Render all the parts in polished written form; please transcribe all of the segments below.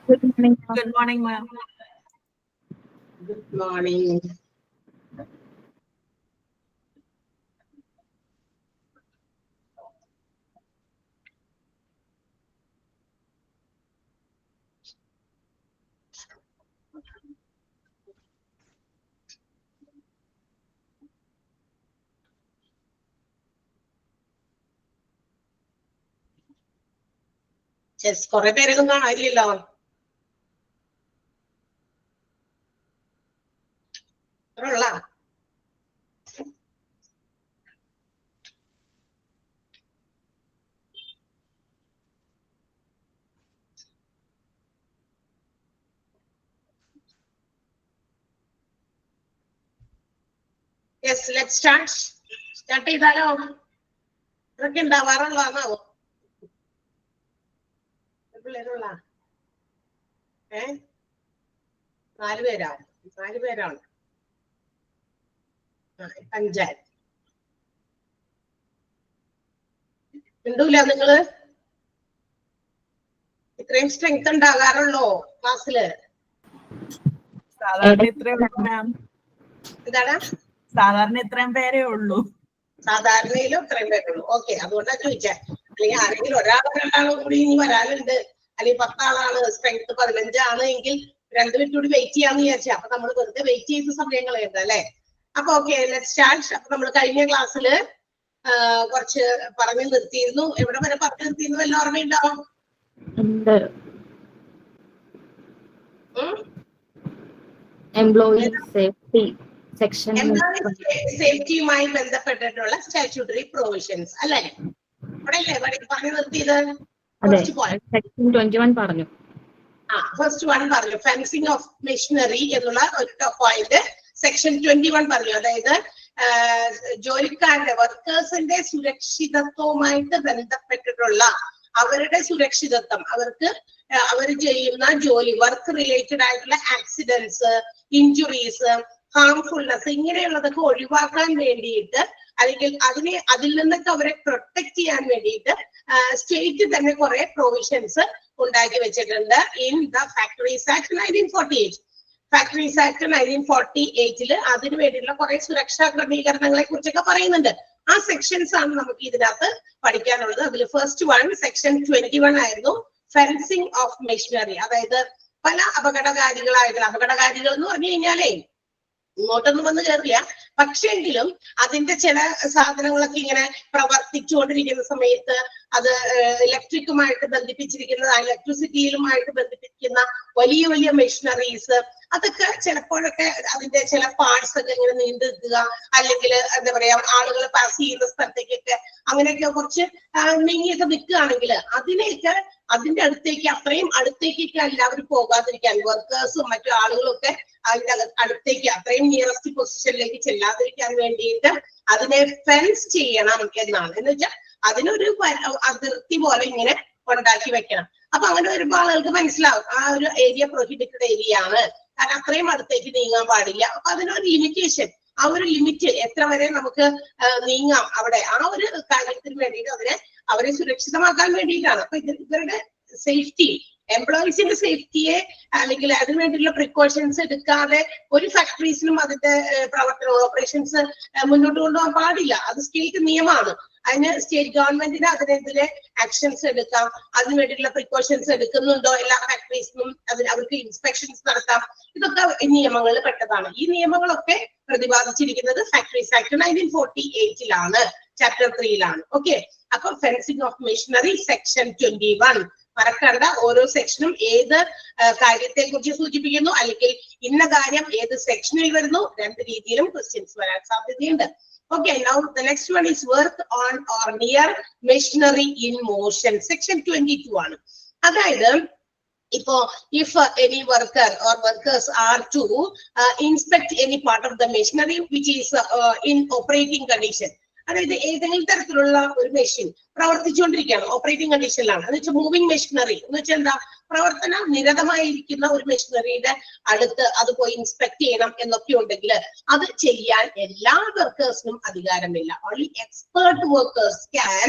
Good morning. Good morning, ma'am. Good morning. Yes, കുറെ പേരൊന്നും കാണാനില്ലല്ലോ. ഉള്ള യെസ് ലെറ്റ് സ്റ്റാർട്ട് ചെയ്താലോ? ഇതൊക്കെ ഉണ്ടാവാറുള്ളതാണോ പിള്ളേരുള്ള? 4 പേരാണ്. 4 പേരാണ്. 5 ഉണ്ടൂല നിങ്ങള്? ഇത്രയും സ്ട്രെങ്ത് ഉണ്ടാകാറുള്ളോ ക്ലാസ്സില്? സാധാരണ ഇത്രയും മാം. എന്താണ്? സാധാരണ ഇത്രയും പേരേ ഉള്ളൂ. സാധാരണയിലും ഇത്രയും പേരുള്ളൂ. ഓക്കെ, അതുകൊണ്ടാ ചോദിച്ചേ. അല്ലെങ്കിൽ ആരെങ്കിലും ഒരാളോ രണ്ടാളോ കൂടി ഇനി വരാനുണ്ട്, അല്ലെങ്കിൽ 10 ആളാണ്, സ്ട്രെങ്ത് 15 ആണ് എങ്കിൽ 2 മിനിറ്റ് കൂടി വെയിറ്റ് ചെയ്യാന്ന് വിചാരിച്ചു. അപ്പൊ നമ്മൾ വെറുതെ വെയിറ്റ് ചെയ്ത സമയം കളയണ്ട അല്ലെ? അപ്പൊ ഓക്കെ, ലെറ്റ്സ് സ്റ്റാർട്ട്. അപ്പൊ നമ്മൾ കഴിഞ്ഞ ക്ലാസ്സിൽ കുറച്ച് പറഞ്ഞു നിർത്തിയിരുന്നു. എവിടെ വരെ പറഞ്ഞു നിർത്തിയിരുന്നു വല്ല ഓർമ്മയുണ്ടാവും? എംപ്ലോയി സേഫ്റ്റി സെക്ഷൻ, സേഫ്റ്റിയുമായി ബന്ധപ്പെട്ടിട്ടുള്ള സ്റ്റാറ്റ്യൂട്ടറി പ്രൊവിഷൻസ് അല്ലെ? അവിടെ അല്ലേ പറഞ്ഞു നിർത്തിയത്? സെക്ഷൻ 21 പറഞ്ഞു. ഫസ്റ്റ് 1 പറഞ്ഞു, ഫെൻസിങ് ഓഫ് മെഷീനറി എന്നുള്ള ഒറ്റ പോയിന്റ് സെക്ഷൻ 21 പറഞ്ഞു. അതായത് ജോലിക്കാരുടെ വർക്കേഴ്സിന്റെ സുരക്ഷിതത്വവുമായിട്ട് ബന്ധപ്പെട്ടിട്ടുള്ള അവരുടെ സുരക്ഷിതത്വം, അവർക്ക് അവർ ചെയ്യുന്ന ജോലി, വർക്ക് റിലേറ്റഡ് ആയിട്ടുള്ള ആക്സിഡൻസ്, ഇഞ്ചുറീസ്, ഹാംഫുൾനെസ് ഇങ്ങനെയുള്ളതൊക്കെ ഒഴിവാക്കാൻ വേണ്ടിയിട്ട്, അല്ലെങ്കിൽ അതിൽ നിന്നൊക്കെ അവരെ പ്രൊട്ടക്ട് ചെയ്യാൻ വേണ്ടിയിട്ട് സ്റ്റേറ്റ് തന്നെ കുറെ പ്രൊവിഷൻസ് ഉണ്ടാക്കി വെച്ചിട്ടുണ്ട് in the factories act 1948. Factories act 1948 അതിനു വേണ്ടിയിട്ടുള്ള കുറെ സുരക്ഷാ ക്രമീകരണങ്ങളെ കുറിച്ചൊക്കെ പറയുന്നുണ്ട്. ആ സെക്ഷൻസ് ആണ് നമുക്ക് ഇതിനകത്ത് പഠിക്കാനുള്ളത്. അതിൽ ഫസ്റ്റ് 1 സെക്ഷൻ 21 ആയിരുന്നു, ഫെൻസിങ് ഓഫ് മെഷീനറി. അതായത് പല അപകടകാരികൾ എന്ന് പറഞ്ഞു കഴിഞ്ഞാലേ ഇങ്ങോട്ടൊന്നും വന്ന് കയറില്ല, പക്ഷെങ്കിലും അതിന്റെ ചില സാധനങ്ങളൊക്കെ ഇങ്ങനെ പ്രവർത്തിച്ചുകൊണ്ടിരിക്കുന്ന സമയത്ത് അത് ഇലക്ട്രിക്കുമായിട്ട് ബന്ധിപ്പിച്ചിരിക്കുന്ന, ഇലക്ട്രിസിറ്റിയിലുമായിട്ട് ബന്ധിപ്പിക്കുന്ന വലിയ വലിയ മെഷീനറീസ്, അതൊക്കെ ചിലപ്പോഴൊക്കെ അതിന്റെ ചില പാർട്സ് ഒക്കെ ഇങ്ങനെ നീണ്ടു നിൽക്കുക, അല്ലെങ്കിൽ എന്താ പറയാ ആളുകൾ പാസ് ചെയ്യുന്ന സ്ഥലത്തേക്കൊക്കെ അങ്ങനെയൊക്കെ കുറച്ച് നീങ്ങിയൊക്കെ നിൽക്കുകയാണെങ്കിൽ അതിനെയൊക്കെ അതിന്റെ അടുത്തേക്ക്, അത്രയും അടുത്തേക്കൊക്കെ എല്ലാവരും പോകാതിരിക്കാൻ, വർക്കേഴ്സും മറ്റു ആളുകളും ഒക്കെ അതിന്റെ അടുത്തേക്ക് അത്രയും നിയറസ്റ്റ് പൊസിഷനിലേക്ക് ചെല്ലാതിരിക്കാൻ വേണ്ടിയിട്ട് അതിനെ ഫെൻസ് ചെയ്യണം എന്നാണ്. എന്ന് വെച്ചാൽ അതിനൊരു അതിർത്തി പോലെ ഇങ്ങനെ ഉണ്ടാക്കി വെക്കണം. അപ്പൊ അങ്ങനെ വരുമ്പോ ആളുകൾക്ക് മനസ്സിലാവും ആ ഒരു ഏരിയ പ്രൊഹിബിറ്റഡ് ഏരിയ ആണ്, കാരണം അത്രയും അടുത്തേക്ക് നീങ്ങാൻ പാടില്ല. അപ്പൊ അതിനൊരു ലിമിറ്റേഷൻ, ആ ഒരു ലിമിറ്റ് എത്ര വരെ നമുക്ക് നീങ്ങാം അവിടെ, ആ ഒരു കാര്യത്തിന് വേണ്ടിയിട്ട് അവരെ സുരക്ഷിതമാക്കാൻ വേണ്ടിയിട്ടാണ്. അപ്പൊ ഇവരുടെ സേഫ്റ്റി, എംപ്ലോയീസിന്റെ സേഫ്റ്റിയെ അല്ലെങ്കിൽ അതിനു വേണ്ടിയുള്ള പ്രിക്കോഷൻസ് എടുക്കാതെ ഒരു ഫാക്ടറീസിനും അതിന്റെ പ്രവർത്തന ഓപ്പറേഷൻസ് മുന്നോട്ട് കൊണ്ടുപോകാൻ പാടില്ല. അത് സ്റ്റേറ്റ് നിയമമാണ്. അതിന് സ്റ്റേറ്റ് ഗവൺമെന്റിന് അതിനെതിരെ ആക്ഷൻസ് എടുക്കാം. അതിനു വേണ്ടിയിട്ടുള്ള പ്രിക്കോഷൻസ് എടുക്കുന്നുണ്ടോ എല്ലാ ഫാക്ടറീസിനും അവർക്ക് ഇൻസ്പെക്ഷൻസ് നടത്താം. ഇതൊക്കെ നിയമങ്ങളിൽ പെട്ടതാണ്. ഈ നിയമങ്ങളൊക്കെ പ്രതിപാദിച്ചിരിക്കുന്നത് ഫാക്ടറീസ് ആക്ട് 1948 ചാപ്റ്റർ 3 ഓക്കെ. അപ്പൊ ഫെൻസിങ് ഓഫ് മെഷീനറി സെക്ഷൻ 21 മറക്കണ്ട. ഓരോ സെക്ഷനും ഏത് കാര്യത്തെ കുറിച്ച് സൂചിപ്പിക്കുന്നു, അല്ലെങ്കിൽ ഇന്ന കാര്യം ഏത് സെക്ഷനിൽ വരുന്നു, 2 രീതിയിലും ക്വസ്റ്റ്യൻസ് വരാൻ സാധ്യതയുണ്ട്. Okay, now the next one is work on or near machinery in motion. Section 22 ആണ്. അതായത് ഇപ്പോ if any worker or workers are to inspect any part of the machinery which is in operating condition, അതായത് ഏതെങ്കിലും തരത്തിലുള്ള ഒരു machine പ്രവർത്തിച്ചുകൊണ്ടിരിക്കുകയാണ്, operating കണ്ടീഷനിലാണ്. എന്ന് വെച്ചാൽ moving machinery എന്ന് വെച്ചാൽ എന്താ, പ്രവർത്തന നിരതമായിരിക്കുന്ന ഒരു മെഷീനറിയുടെ അടുത്ത് അത് പോയി ഇൻസ്പെക്ട് ചെയ്യണം എന്നൊക്കെ ഉണ്ടെങ്കിൽ അത് ചെയ്യാൻ എല്ലാ വർക്കേഴ്സിനും അധികാരമില്ല. Only expert workers can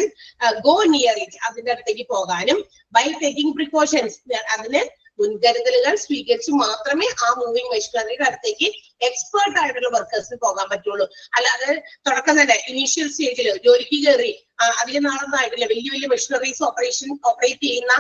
go near it, അതിന്റെ അടുത്തേക്ക് പോകാനും ബൈ ടേക്കിംഗ് പ്രിക്കോഷൻസ്, അതിന് മുൻകരുതലുകൾ സ്വീകരിച്ച് മാത്രമേ ആ മൂവിംഗ് മെഷീനറിയുടെ അടുത്തേക്ക് എക്സ്പേർട്ട് ആയിട്ടുള്ള വർക്കേഴ്സിന് പോകാൻ പറ്റുള്ളൂ. അല്ലാതെ തുടക്കം തന്നെ ഇനീഷ്യൽ സ്റ്റേജിൽ ജോലിക്ക് കയറി അധികം നാളൊന്നും ആയിട്ടില്ല, വലിയ വലിയ മെഷീനറീസ് ഓപ്പറേറ്റ് ചെയ്യുന്ന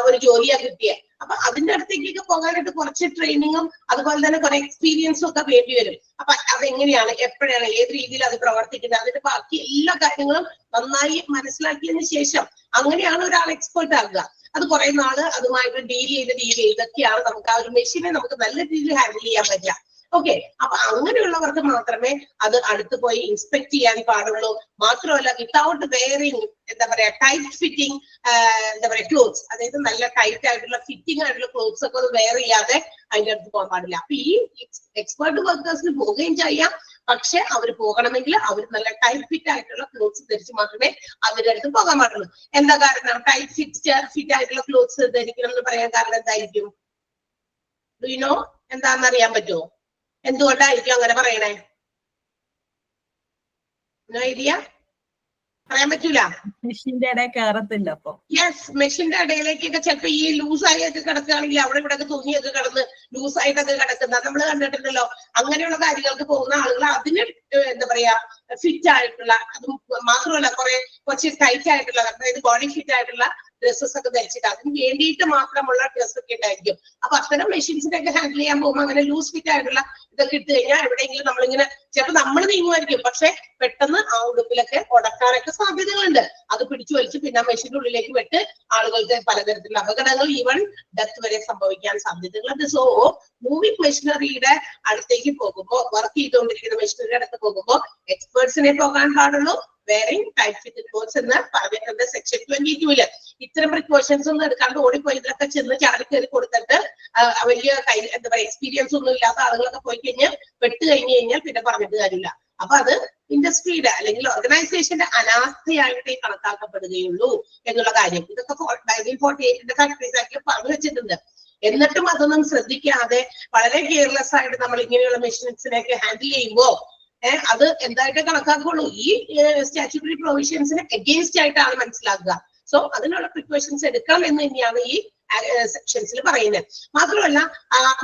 ഒരു ജോലിയാ കിട്ടിയത്. അപ്പൊ അതിന്റെ അടുത്തേക്കൊക്കെ പോകാനായിട്ട് കുറച്ച് ട്രെയിനിങ്ങും അതുപോലെ തന്നെ കുറെ എക്സ്പീരിയൻസും ഒക്കെ വേണ്ടി വരും. അപ്പൊ അതെങ്ങനെയാണ്, എപ്പോഴാണ്, ഏത് രീതിയിൽ അത് പ്രവർത്തിക്കുന്നത്, അതിന്റെ ബാക്കി എല്ലാ കാര്യങ്ങളും നന്നായി മനസ്സിലാക്കിയതിന് ശേഷം അങ്ങനെയാണ് ഒരാൾ എക്സ്പേർട്ട് ആകുക. അത് കുറെ നാള് അതുമായിട്ട് ഡീൽ ചെയ്ത് ഇതൊക്കെയാണ് നമുക്ക് ആ ഒരു മെഷീനെ നമുക്ക് നല്ല രീതിയിൽ ഹാൻഡിൽ ചെയ്യാൻ പറ്റുക. ഓക്കെ, അപ്പൊ അങ്ങനെയുള്ളവർക്ക് മാത്രമേ അത് അടുത്ത് പോയി ഇൻസ്പെക്ട് ചെയ്യാൻ പാടുള്ളൂ. മാത്രമല്ല വിത്തൗട്ട് വെയറിങ് എന്താ പറയാ ടൈറ്റ് ഫിറ്റിംഗ് എന്താ പറയാ ക്ലോത്ത്സ്, അതായത് നല്ല ടൈറ്റ് ആയിട്ടുള്ള ഫിറ്റിംഗ് ആയിട്ടുള്ള ക്ലോത്ത്സ് ഒക്കെ വെയർ ചെയ്യാതെ അതിന്റെ അടുത്ത് പോകാൻ പാടില്ല. അപ്പൊ ഈ എക്സ്പേർട്ട് വർക്കേഴ്സിന് പോവുകയും ചെയ്യാം, പക്ഷെ അവർ പോകണമെങ്കിൽ അവർ നല്ല ടൈറ്റ് ഫിറ്റ് ആയിട്ടുള്ള ക്ലോത്ത്സ് ധരിച്ച് മാത്രമേ അതിന്റെ അടുത്ത് പോകാൻ പാടുള്ളൂ. എന്താ കാരണം ടൈറ്റ് ഫിറ്റ് ആയിട്ടുള്ള ക്ലോത്ത്സ് ധരിക്കണം എന്ന് പറയാൻ കാരണം എന്തായിരിക്കും? Do you know? എന്താണെന്ന് അറിയാൻ പറ്റുമോ? എന്തുകൊണ്ടായിരിക്കും അങ്ങനെ പറയണേ? ഐഡിയ പറയാൻ പറ്റൂല. മെഷീന്റെ ഇടയിൽ കയറത്തില്ല. അപ്പൊ യെസ്, മെഷീന്റെ ഇടയിലേക്കൊക്കെ ചിലപ്പോ ഈ ലൂസായൊക്കെ കിടക്കുകയാണെങ്കിൽ അവിടെ ഇവിടെ തുണിയൊക്കെ കിടന്ന് ലൂസായിട്ടൊക്കെ കിടക്കുന്ന നമ്മൾ കണ്ടിട്ടുണ്ടല്ലോ. അങ്ങനെയുള്ള കാര്യങ്ങൾക്ക് പോകുന്ന ആളുകൾ അതിന് എന്താ പറയാ ഫിറ്റ് ആയിട്ടുള്ള, അത് മാത്രമല്ല കുറച്ച് ടൈറ്റ് ആയിട്ടുള്ള, അതായത് ബോഡി ഫിറ്റ് ആയിട്ടുള്ള ഡ്രസ്സസ് ഒക്കെ ധരിച്ചിട്ട് അതിന് വേണ്ടിയിട്ട് മാത്രമുള്ള ഡ്രസ്സ് ഒക്കെ ഉണ്ടായിരിക്കും. അപ്പൊ അത്തരം മെഷീൻസിനെ ഒക്കെ ഹാൻഡിൽ ചെയ്യാൻ പോകുമ്പോൾ അങ്ങനെ ലൂസ് ഫിറ്റ് ആയിട്ടുള്ള ഇതൊക്കെ ഇട്ട് കഴിഞ്ഞാൽ എവിടെയെങ്കിലും നമ്മളിങ്ങനെ ചിലപ്പോൾ നമ്മൾ നീങ്ങുമായിരിക്കും, പക്ഷെ പെട്ടെന്ന് ആ ഉടുപ്പിലൊക്കെ ഉടക്കാനൊക്കെ സാധ്യതകളുണ്ട്. അത് പിടിച്ചു വലിച്ച് പിന്നെ മെഷീന്റെ ഉള്ളിലേക്ക് വിട്ട് ആളുകൾക്ക് പലതരത്തിലുള്ള അപകടങ്ങൾ, ഈവൻ ഡെത്ത് വരെ സംഭവിക്കാൻ സാധ്യതകളുണ്ട്. സോ മൂവിംഗ് മെഷീനറിയുടെ അടുത്തേക്ക് പോകുമ്പോൾ, വർക്ക് ചെയ്തുകൊണ്ടിരിക്കുന്ന മെഷീനറിയുടെ അടുത്ത് പോകുമ്പോൾ എക്സ്പേർട്സിനെ പോകാൻ പാടുള്ളൂ. വെയറിംഗ് ടൈറ്റ് ഫിറ്റ് ക്ലോത്ത്സ് എന്ന് പറഞ്ഞിട്ടുണ്ട് സെക്ഷൻ 22-ല്. ഇത്തരം പ്രിക്കോഷൻസ് ഒന്നും എടുക്കാണ്ട് ഓടിപ്പോയി ഇതിലൊക്കെ ചെന്ന് ചാടി കയറി കൊടുത്തിട്ട് വലിയ എന്താ പറയാ എക്സ്പീരിയൻസ് ഒന്നും ഇല്ലാത്ത ആളുകളൊക്കെ പോയി കഴിഞ്ഞാൽ പെട്ട് കഴിഞ്ഞാൽ പിന്നെ പറഞ്ഞിട്ട് കാര്യമില്ല. അപ്പൊ അത് ഇൻഡസ്ട്രിയുടെ അല്ലെങ്കിൽ ഓർഗനൈസേഷന്റെ അനാസ്ഥയായിട്ടേ കണക്കാക്കപ്പെടുകയുള്ളൂ എന്നുള്ള കാര്യം ഇതൊക്കെ 1948 ഫാക്ടറീസ് ആക്കി പറഞ്ഞു വെച്ചിട്ടുണ്ട്. എന്നിട്ടും അതൊന്നും ശ്രദ്ധിക്കാതെ വളരെ കെയർലെസ് ആയിട്ട് നമ്മൾ ഇങ്ങനെയുള്ള മെഷീൻസിനെയൊക്കെ ഹാൻഡിൽ ചെയ്യുമ്പോൾ അത് എന്തായിട്ട് കണക്കാക്കുള്ളൂ? ഈ സ്റ്റാറ്റ്യൂട്ടറി പ്രൊവിഷൻസിന് അഗെയിൻസ്റ്റ് ആയിട്ടാണ് മനസ്സിലാക്കുക. സോ അതിനുള്ള പ്രിക്കോഷൻസ് എടുക്കണം എന്ന് തന്നെയാണ് ഈ സെക്ഷൻസിൽ പറയുന്നത്. മാത്രമല്ല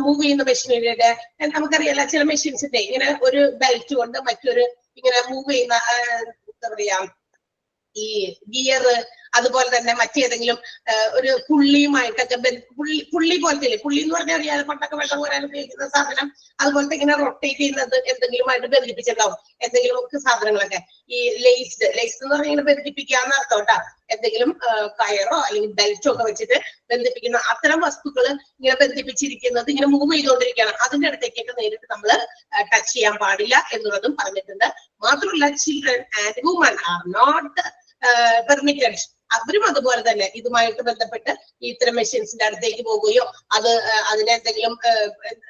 മൂവ് ചെയ്യുന്ന മെഷീനറിയുടെ നമുക്കറിയാലോ, ചില മെഷീൻസിന്റെ ഇങ്ങനെ ഒരു ബെൽറ്റ് കൊണ്ട് മറ്റൊരു ഇങ്ങനെ മൂവ് ചെയ്യുന്ന എന്താ പറയാ ഈ ഗിയർ, അതുപോലെ തന്നെ മറ്റേതെങ്കിലും ഒരു പുള്ളിയുമായിട്ടൊക്കെ പുള്ളി പോലത്തെ, പുള്ളി എന്ന് പറഞ്ഞാൽ അറിയാതെ പണ്ടൊക്കെ വെള്ളം കോരാൻ ഉപയോഗിക്കുന്ന സാധനം, അതുപോലത്തെ ഇങ്ങനെ റൊട്ടേറ്റ് ചെയ്യുന്നത് എന്തെങ്കിലുമായിട്ട് ബന്ധിപ്പിച്ചിട്ടുണ്ടാവും എന്തെങ്കിലും സാധനങ്ങളൊക്കെ. ഈ ലേസ് എന്ന് പറഞ്ഞാൽ ഇങ്ങനെ ബന്ധിപ്പിക്കാന്ന് അർത്ഥം കേട്ടാ. എന്തെങ്കിലും കയറോ അല്ലെങ്കിൽ ബെൽറ്റോ ഒക്കെ വെച്ചിട്ട് ബന്ധിപ്പിക്കുന്ന അത്തരം വസ്തുക്കൾ ഇങ്ങനെ ബന്ധിപ്പിച്ചിരിക്കുന്നത് ഇങ്ങനെ മൂവ് ചെയ്തുകൊണ്ടിരിക്കുകയാണ്. അതിന്റെ അടുത്തേക്കൊക്കെ നേരിട്ട് നമ്മൾ ടച്ച് ചെയ്യാൻ പാടില്ല എന്നുള്ളതും പറഞ്ഞിട്ടുണ്ട്. മാത്രമല്ല children and women are not permitted. അവരും അതുപോലെ തന്നെ ഇതുമായിട്ട് ബന്ധപ്പെട്ട് ഇത്തരം മെഷീൻസിന്റെ അടുത്തേക്ക് പോകുകയോ അതിനെ എന്തെങ്കിലും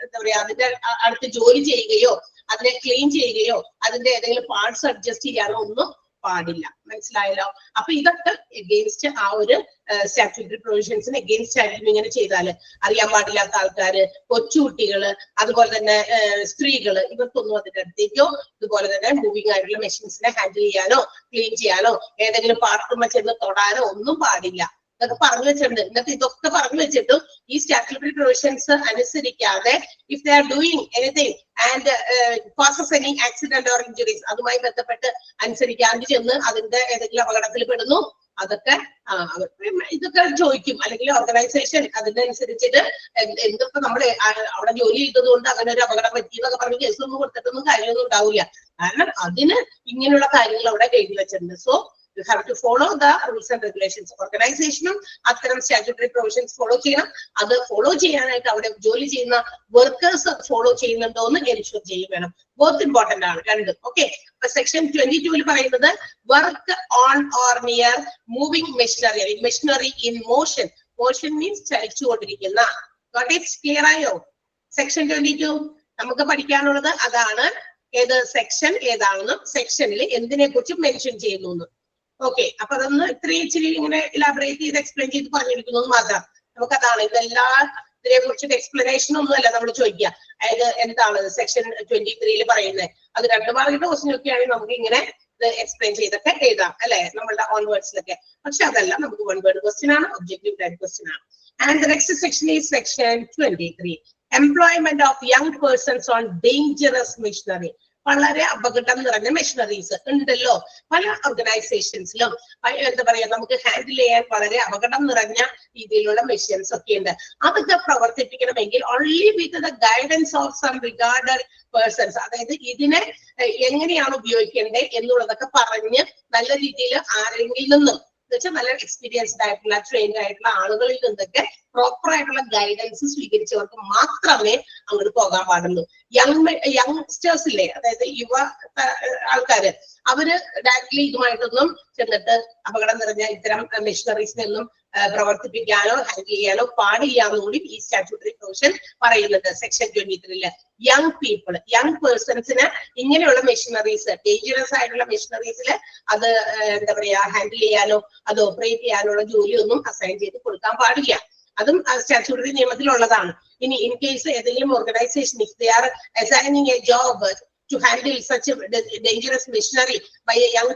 എന്താ പറയാ അതിന്റെ അടുത്ത് ജോലി ചെയ്യുകയോ അതിനെ ക്ലീൻ ചെയ്യുകയോ അതിന്റെ ഏതെങ്കിലും പാർട്സ് അഡ്ജസ്റ്റ് ചെയ്യാനോ ഒന്നും പാടില്ല. മനസ്സിലായല്ലോ? അപ്പൊ ഇതൊക്കെ എഗെയിൻസ്റ്റ് ആ ഒരു സ്റ്റാറ്റ്യൂട്ടറി പ്രൊവിഷൻസിന് എഗെയിൻസ്റ്റ് ആയിട്ട് ഇങ്ങനെ ചെയ്താല് അറിയാൻ പാടില്ലാത്ത ആൾക്കാര്, കൊച്ചുകുട്ടികള്, അതുപോലെ തന്നെ സ്ത്രീകള്, ഇവർക്കൊന്നും അതിന്റെ അടുത്തേക്കോ ഇതുപോലെ തന്നെ മൂവിംഗ് ആയിട്ടുള്ള മെഷീൻസിനെ ഹാൻഡിൽ ചെയ്യാനോ ക്ലീൻ ചെയ്യാനോ ഏതെങ്കിലും പാർട്ടുമ്മ ചെന്ന് തൊടാനോ ഒന്നും പാടില്ല. ഇതൊക്കെ പറഞ്ഞു വെച്ചിട്ടുണ്ട്. എന്നിട്ട് ഇതൊക്കെ പറഞ്ഞു വെച്ചിട്ടും ഈ സ്റ്റാറ്റ്യൂട്ടറി പ്രൊവിഷൻസ് അനുസരിക്കാതെ if they are doing anything and causes any accident or injuries, അതുമായി ബന്ധപ്പെട്ട് അനുസരിക്കാണ്ട് ചെന്ന് അതിന്റെ ഏതെങ്കിലും അപകടത്തിൽ പെടുന്നു, അതൊക്കെ ഇതൊക്കെ ചോദിക്കും. അല്ലെങ്കിൽ ഓർഗനൈസേഷൻ അതിന്റെ അനുസരിച്ചിട്ട് എന്തൊക്കെ നമ്മൾ അവിടെ ജോലി ചെയ്തത് കൊണ്ട് അങ്ങനെ ഒരു അപകടം പറ്റി എന്നൊക്കെ പറഞ്ഞ് കേസൊന്നും കൊടുത്തിട്ടൊന്നും കാര്യമൊന്നും ഉണ്ടാവില്ല. കാരണം അതിന് ഇങ്ങനെയുള്ള കാര്യങ്ങൾ അവിടെ എഴുതി വെച്ചിട്ടുണ്ട്. So you have to follow the rules and regulations. ഓർഗനൈസേഷനും അത്തരം സ്റ്റാറ്റ്യൂട്ടറി പ്രൊവിഷൻസ് ഫോളോ ചെയ്യണം. അത് ഫോളോ ചെയ്യാനായിട്ട് അവിടെ ജോലി ചെയ്യുന്ന വർക്കേഴ്സ് ഫോളോ ചെയ്യുന്നുണ്ടോ എന്ന് എൻഷുർ ചെയ്യും വേണം. ബോത്ത് ഇമ്പോർട്ടന്റ് ആണ് രണ്ടും. ഓക്കെ, അപ്പൊ സെക്ഷൻ 22-ൽ പറയുന്നത് work on or near moving machinery, machinery in motion. Motion means ചലിച്ചുകൊണ്ടിരിക്കുന്ന. Got it? ക്ലിയർ ആയോ? സെക്ഷൻ 22 നമുക്ക് പഠിക്കാനുള്ളത് അതാണ്. ഏത് സെക്ഷൻ ഏതാണെന്നും സെക്ഷനിൽ എന്തിനെ കുറിച്ച് മെൻഷൻ ചെയ്യുന്നു. ഓക്കെ, അപ്പൊ അതൊന്ന് ഇച്ചിരി ഇങ്ങനെ ഇലാബറേറ്റ് ചെയ്ത് എക്സ്പ്ലെയിൻ ചെയ്ത് പറഞ്ഞിരിക്കുന്നത് മാത്രം. നമുക്കതാണ് ഇതെല്ലാ ഇതിനെ കുറിച്ചിട്ട് എക്സ്പ്ലനേഷൻ ഒന്നും അല്ല നമ്മൾ ചോദിക്കുക. അതായത് എന്താണ് സെക്ഷൻ 23-ൽ പറയുന്നത്, അത് 2 മാർക്കിന്റെ ക്വസ്റ്റ്യൻ ഒക്കെ ആണെങ്കിൽ നമുക്ക് ഇങ്ങനെ എക്സ്പ്ലെയിൻ ചെയ്തൊക്കെ എഴുതാം അല്ലെ, നമ്മളുടെ ഓൺ വേർഡ്സിലൊക്കെ. പക്ഷെ അതല്ല, നമുക്ക് 1 വേർഡ് ക്വസ്റ്റ്യൻ ആണ്, ഒബ്ജക്റ്റീവ് ടൈപ്പ് ക്വസ്റ്റ്യൻ ആണ്. And the next section is section 23. Employment of young persons on dangerous machinery. വളരെ അപകടം നിറഞ്ഞ മെഷീനറീസ് ഉണ്ടല്ലോ പല ഓർഗനൈസേഷൻസിലും. എന്താ പറയാ, നമുക്ക് ഹാൻഡിൽ ചെയ്യാൻ വളരെ അപകടം നിറഞ്ഞ രീതിയിലുള്ള മെഷീൻസ് ഒക്കെ ഉണ്ട്. അതൊക്കെ പ്രവർത്തിപ്പിക്കണമെങ്കിൽ only with the guidance of some regarded persons, അതായത് ഇതിനെ എങ്ങനെയാണ് ഉപയോഗിക്കേണ്ടത് എന്നുള്ളതൊക്കെ പറഞ്ഞ് നല്ല രീതിയിൽ ആരെങ്കിലും നിന്നും വെച്ചാൽ നല്ല എക്സ്പീരിയൻസ്ഡ് ആയിട്ടുള്ള ട്രെയിൻഡ് ആയിട്ടുള്ള ആളുകളിൽ നിന്നൊക്കെ പ്രോപ്പർ ആയിട്ടുള്ള ഗൈഡൻസ് സ്വീകരിച്ചവർക്ക് മാത്രമേ അങ്ങോട്ട് പോകാൻ പാടുള്ളൂ. യങ്സ്റ്റേഴ്സ് ഇല്ലേ, അതായത് യുവ ആൾക്കാര്, അവര് ഡയറക്ട്ലി ഇതുമായിട്ടൊന്നും ചെന്നിട്ട് അപകടം നിറഞ്ഞ ഇത്തരം മെഷീനറീസിനൊന്നും പ്രവർത്തിപ്പിക്കാനോ ഹാൻഡിൽ ചെയ്യാനോ പാടില്ല എന്നുകൂടി ഈ സ്റ്റാറ്റ്യൂട്ടറി പ്രൊവിഷൻ പറയുന്നുണ്ട് സെക്ഷൻ 23. യങ് പീപ്പിൾ, യങ് പേഴ്സൺസിന് ഇങ്ങനെയുള്ള മെഷീനറീസ്, ഡേഞ്ചറസ് ആയിട്ടുള്ള മെഷീനറീസിൽ അത് എന്താ പറയാ ഹാൻഡിൽ ചെയ്യാനോ അത് ഓപ്പറേറ്റ് ചെയ്യാനുള്ള ജോലിയൊന്നും അസൈൻ ചെയ്ത് കൊടുക്കാൻ പാടില്ല. അതും സ്റ്റാറ്റ്യൂട്ടറി നിയമത്തിലുള്ളതാണ്. ഇനി ഇൻ കേസ് ഏതെങ്കിലും organisation if they are assigning a job to handle such dangerous machinery by a young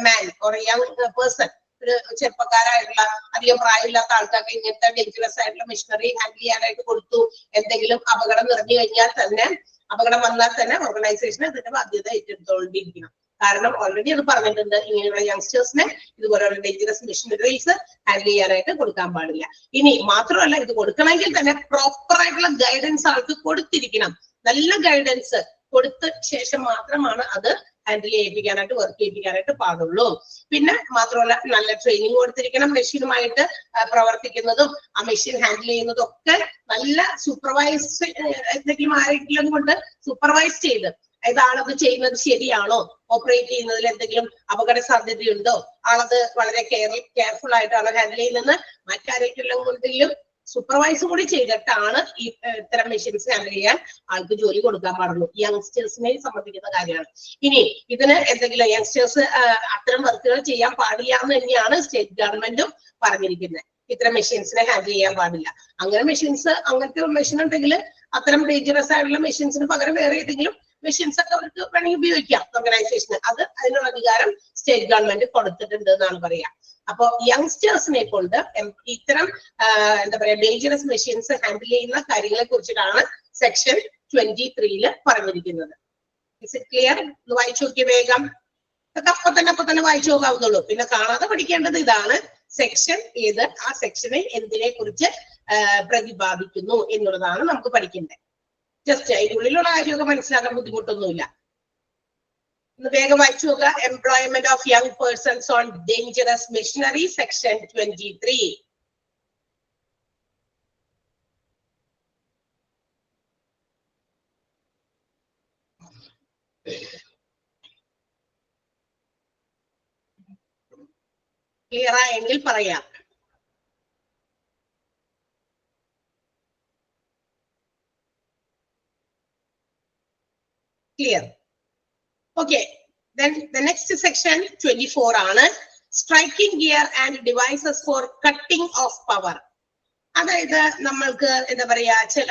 man or a young person, ഒരു ചെറുപ്പക്കാരായിട്ടുള്ള അധികം പ്രായമില്ലാത്ത ആൾക്കാർക്ക് ഇങ്ങനത്തെ ഡേഞ്ചറസ് ആയിട്ടുള്ള മെഷീനറി ഹാൻഡിൽ ചെയ്യാനായിട്ട് കൊടുത്തു, എന്തെങ്കിലും അപകടം നിറഞ്ഞു കഴിഞ്ഞാൽ തന്നെ, അപകടം വന്നാൽ തന്നെ ഓർഗനൈസേഷൻ അതിന്റെ ബാധ്യത ഏറ്റെടുത്തോണ്ടിരിക്കണം. കാരണം ഓൾറെഡി അത് പറഞ്ഞിട്ടുണ്ട്, ഇങ്ങനെയുള്ള യങ്സ്റ്റേഴ്സിനെ ഇതുപോലെയുള്ള ഡേഞ്ചറസ് മെഷീനറീസ് ഹാൻഡിൽ ചെയ്യാനായിട്ട് കൊടുക്കാൻ പാടില്ല. ഇനി മാത്രമല്ല, ഇത് കൊടുക്കണമെങ്കിൽ തന്നെ പ്രോപ്പർ ആയിട്ടുള്ള ഗൈഡൻസ് ആൾക്ക് കൊടുത്തിരിക്കണം. നല്ല ഗൈഡൻസ് കൊടുത്ത ശേഷം മാത്രമാണ് അത് ഹാൻഡിൽ ചെയ്യിപ്പിക്കാനായിട്ട് വർക്ക് ചെയ്യിപ്പിക്കാനായിട്ട് പാടുള്ളൂ. പിന്നെ മാത്രമല്ല, നല്ല ട്രെയിനിങ് കൊടുത്തിരിക്കണം. മെഷീനുമായിട്ട് പ്രവർത്തിക്കുന്നതും ആ മെഷീൻ ഹാൻഡിൽ ചെയ്യുന്നതും ഒക്കെ നല്ല സൂപ്പർവൈസ്, എന്തെങ്കിലും ആരെങ്കിലും കൊണ്ട് സൂപ്പർവൈസ് ചെയ്ത്, അതായത് ആളത് ചെയ്യുന്നത് ശരിയാണോ, ഓപ്പറേറ്റ് ചെയ്യുന്നതിൽ എന്തെങ്കിലും അപകട സാധ്യതയുണ്ടോ, ആളത് വളരെ കെയർഫുൾ ആയിട്ടാണ് ഹാൻഡിൽ ചെയ്യുന്നത്, മറ്റാരെങ്കിലും കൊണ്ടെങ്കിലും സൂപ്പർവൈസ് കൂടി ചെയ്തിട്ടാണ് ഈ ഇത്തരം മെഷീൻസ് ഹാൻഡിൽ ചെയ്യാൻ ആൾക്ക് ജോലി കൊടുക്കാൻ പാടുള്ളൂ. യങ്സ്റ്റേഴ്സിനെ സംബന്ധിക്കുന്ന കാര്യമാണ്. ഇനി ഇതിന് എന്തെങ്കിലും യങ്സ്റ്റേഴ്സ് അത്തരം വർക്കുകൾ ചെയ്യാൻ പാടില്ല എന്ന് തന്നെയാണ് സ്റ്റേറ്റ് ഗവൺമെന്റും പറഞ്ഞിരിക്കുന്നത്. ഇത്തരം മെഷീൻസിനെ ഹാൻഡിൽ ചെയ്യാൻ പാടില്ല. അങ്ങനെ മെഷീൻസ്, അങ്ങനത്തെ മെഷീൻ ഉണ്ടെങ്കിൽ അത്തരം ഡേഞ്ചറസ് ആയിട്ടുള്ള മെഷീൻസിന് പകരം വേറെ ഏതെങ്കിലും മെഷീൻസ് ഒക്കെ അവർക്ക് വേണമെങ്കിൽ ഉപയോഗിക്കാം ഓർഗനൈസേഷന്. അത് അതിനുള്ള അധികാരം സ്റ്റേറ്റ് ഗവൺമെന്റ് കൊടുത്തിട്ടുണ്ട് എന്നാണ് പറയാ. അപ്പൊ യങ്സ്റ്റേഴ്സിനെ കൊണ്ട് ഇത്തരം എന്താ പറയാ ഡേഞ്ചറസ് മെഷീൻസ് ഹാൻഡിൽ ചെയ്യുന്ന കാര്യങ്ങളെ കുറിച്ചിട്ടാണ് സെക്ഷൻ 23 പറഞ്ഞിരിക്കുന്നത്. Is it clear? വായിച്ചു നോക്കിയ വേഗം, അപ്പൊ തന്നെ വായിച്ചു നോക്കാവുന്നുള്ളൂ. പിന്നെ കാണാതെ പഠിക്കേണ്ടത് ഇതാണ് സെക്ഷൻ ഏത്, ആ സെക്ഷനിൽ എന്തിനെ കുറിച്ച് പ്രതിപാദിക്കുന്നു എന്നുള്ളതാണ് നമുക്ക് പഠിക്കേണ്ടത്. ജസ്റ്റ് അതിനുള്ളിലുള്ള കാര്യമൊക്കെ മനസ്സിലാക്കാൻ ബുദ്ധിമുട്ടൊന്നുമില്ല. ഒന്ന് വേഗം വായിച്ചു നോക്കുക. Employment of young persons on dangerous machinery, section 23. Clear ആയെങ്കിൽ പറയാം. Clear? Okay. Then the next section 24 ആണ് striking gear and devices for cutting of power. അതായത് നമ്മൾക്ക് എന്താ പറയാ, ചില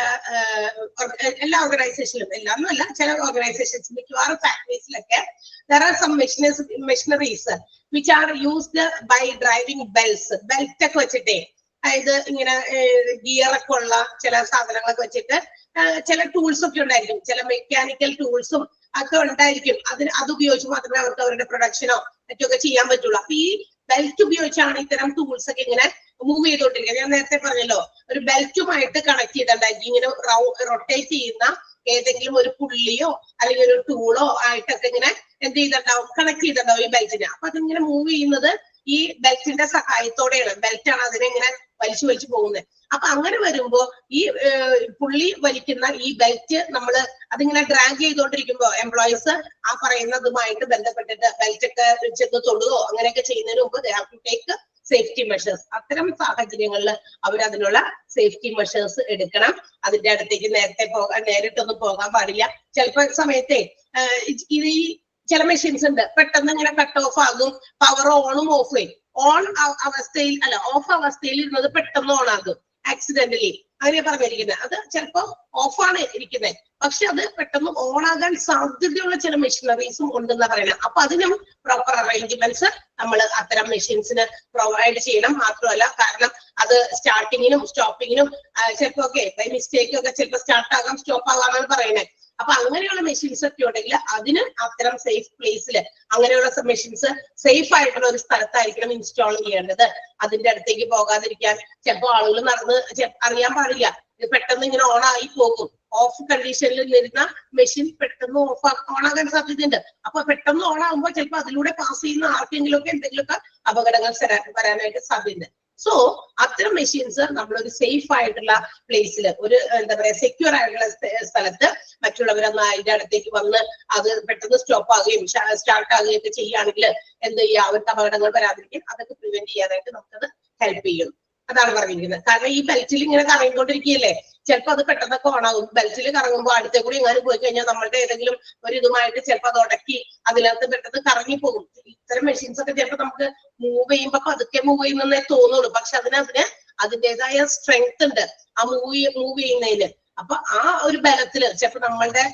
എല്ലാ ഓർഗനൈസേഷനിലും, എല്ലാമൊന്നുമല്ല, ചില ഓർഗനൈസേഷൻസ് മിക്കവാറും ഫാക്ടറീസിലൊക്കെ there are some machineries which are used by driving belts. Belt ഒക്കെ വെച്ചിട്ടേ, അതായത് ഇങ്ങനെ ഗിയർ ഒക്കെ ഉള്ള ചില സാധനങ്ങളൊക്കെ വെച്ചിട്ട് ചില ടൂൾസ് ഒക്കെ ഉണ്ടായിരിക്കും, ചില മെക്കാനിക്കൽ ടൂൾസും ഒക്കെ ഉണ്ടായിരിക്കും. അത് ഉപയോഗിച്ച് മാത്രമേ അവർക്ക് അവരുടെ പ്രൊഡക്ഷനോ മറ്റൊക്കെ ചെയ്യാൻ പറ്റുള്ളൂ. അപ്പൊ ഈ ബെൽറ്റ് ഉപയോഗിച്ചാണ് ഇത്തരം ടൂൾസ് ഒക്കെ ഇങ്ങനെ മൂവ് ചെയ്തോണ്ടിരിക്കുന്നത്. ഞാൻ നേരത്തെ പറഞ്ഞല്ലോ, ഒരു ബെൽറ്റുമായിട്ട് കണക്ട് ചെയ്തിട്ടുണ്ടായിരിക്കും. ഇങ്ങനെ റൊട്ടേറ്റ് ചെയ്യുന്ന ഏതെങ്കിലും ഒരു പുള്ളിയോ അല്ലെങ്കിൽ ഒരു ടൂളോ ആയിട്ടൊക്കെ ഇങ്ങനെ എന്ത് ചെയ്തിട്ടുണ്ടാവും, കണക്ട് ചെയ്തിട്ടുണ്ടാവും ഈ ബെൽറ്റിനെ. അപ്പൊ അതിങ്ങനെ മൂവ് ചെയ്യുന്നത് ഈ ബെൽറ്റിന്റെ സഹായത്തോടെയാണ്. ബെൽറ്റാണ് അതിനെങ്ങനെ വലിച്ചു പോകുന്നത്. അപ്പൊ അങ്ങനെ വരുമ്പോ ഈ പുള്ളി വലിക്കുന്ന ഈ ബെൽറ്റ് നമ്മള് അതിങ്ങനെ ഡ്രാഗ് ചെയ്തോണ്ടിരിക്കുമ്പോ എംപ്ലോയീസ് ആ പറയുന്നതുമായിട്ട് ബന്ധപ്പെട്ടിട്ട് ബെൽറ്റ് ഒക്കെ ചെന്ന് തൊടുകയോ അങ്ങനെയൊക്കെ ചെയ്യുന്നതിന് മുമ്പ് they have to take safety measures. അത്തരം സാഹചര്യങ്ങളിൽ അവർ അതിനുള്ള സേഫ്റ്റി മെഷേഴ്സ് എടുക്കണം. അതിന്റെ അടുത്തേക്ക് നേരിട്ടൊന്നും പോകാൻ പാടില്ല. ചിലപ്പോ സമയത്തെ ഈ ചില മെഷീൻസ് ഉണ്ട്, പെട്ടെന്ന് ഇങ്ങനെ കട്ട് ഓഫ് ആകും, പവർ ഓണും ഓഫ് ചെയ്യും. ഓൺ അവസ്ഥയിൽ അല്ല, ഓഫ് അവസ്ഥയിൽ ഇരുന്നത് പെട്ടെന്ന് ഓൺ ആകും. ആക്സിഡന്റലി അങ്ങനെ പറഞ്ഞിരിക്കുന്നത്. അത് ചിലപ്പോ ഓഫാണ് ഇരിക്കുന്നത്, പക്ഷെ അത് പെട്ടെന്ന് ഓൺ ആകാൻ സാധ്യതയുള്ള ചില മെഷീനറീസും ഉണ്ടെന്നാ പറയുന്നത്. അപ്പൊ അതിനും പ്രോപ്പർ അറേഞ്ച്മെന്റ്സ് നമ്മൾ അത്തരം മെഷീൻസിന് പ്രൊവൈഡ് ചെയ്യണം. മാത്രമല്ല, കാരണം അത് സ്റ്റാർട്ടിങ്ങിനും സ്റ്റോപ്പിങ്ങിനും ചിലപ്പോ ഒക്കെ ബൈ മിസ്റ്റേക്ക് ഒക്കെ ചിലപ്പോൾ സ്റ്റാർട്ട് ആകാം സ്റ്റോപ്പ് ആകാമെന്നാണ് പറയുന്നത്. അപ്പൊ അങ്ങനെയുള്ള മെഷീൻസ് ഒക്കെ ഉണ്ടെങ്കിൽ അതിന് അത്തരം സേഫ് പ്ലേസിൽ അങ്ങനെയുള്ള മെഷീൻസ് സേഫ് ആയിട്ടുള്ള ഒരു സ്ഥലത്തായിരിക്കണം ഇൻസ്റ്റാൾ ചെയ്യേണ്ടത്. അതിന്റെ അടുത്തേക്ക് പോകാതിരിക്കാൻ ചിലപ്പോൾ ആളുകൾ നടന്ന് അറിയാൻ പാടില്ല, പെട്ടെന്ന് ഇങ്ങനെ ഓൺ ആയി പോകും. ഓഫ് കണ്ടീഷനിൽ നിന്നിരുന്ന മെഷീൻ പെട്ടെന്ന് ഓൺ ആകാൻ സാധ്യതയുണ്ട്. അപ്പൊ പെട്ടെന്ന് ഓൺ ആകുമ്പോൾ ചിലപ്പോൾ അതിലൂടെ പാസ് ചെയ്യുന്ന ആർക്കെങ്കിലും ഒക്കെ എന്തെങ്കിലുമൊക്കെ അപകടങ്ങൾ വരാനായിട്ട് സാധ്യതയുണ്ട്. സോ അത്തരം മെഷീൻസ് നമ്മളൊരു സേഫ് ആയിട്ടുള്ള പ്ലേസിൽ, ഒരു എന്താ പറയാ സെക്യൂർ ആയിട്ടുള്ള സ്ഥലത്ത് മറ്റുള്ളവരൊന്ന് അതിന്റെ അടുത്തേക്ക് വന്ന് അത് പെട്ടെന്ന് സ്റ്റോപ്പ് ആകുകയും സ്റ്റാർട്ട് ആകുകയും ഒക്കെ ചെയ്യുകയാണെങ്കിൽ എന്ത് ചെയ്യുക, അവർക്ക് അപകടങ്ങൾ വരാതിരിക്കും. അതൊക്കെ പ്രിവെന്റ് ചെയ്യാനായിട്ട് നമുക്കത് ഹെൽപ്പ് ചെയ്യും. അതാണ് പറഞ്ഞിരിക്കുന്നത്. കാരണം ഈ ബെൽറ്റിൽ ഇങ്ങനെ കറങ്ങിക്കൊണ്ടിരിക്കുകയല്ലേ, ചിലപ്പോൾ അത് പെട്ടെന്നൊക്കെ ഓണാകും. ബെൽറ്റിൽ കറങ്ങുമ്പോൾ അടുത്തേ കൂടി എങ്ങാനും പോയി കഴിഞ്ഞാൽ നമ്മളുടെ ഏതെങ്കിലും ഒരു ഇതുമായിട്ട് ചിലപ്പോൾ അത് ഉടക്കി അതിനകത്ത് പെട്ടെന്ന് കറങ്ങി പോകും. ഇത്തരം മെഷീൻസ് ഒക്കെ ചിലപ്പോൾ നമുക്ക് മൂവ് ചെയ്യുമ്പോൾ പതുക്കെ മൂവ് ചെയ്യുന്നേ തോന്നുള്ളൂ, പക്ഷെ അതിൻ്റെതായ സ്ട്രെങ്ത് ഉണ്ട് ആ മൂവ് ചെയ്യുന്നതിന്. അപ്പൊ ആ ഒരു ബലത്തില് ചിലപ്പോൾ നമ്മളുടെ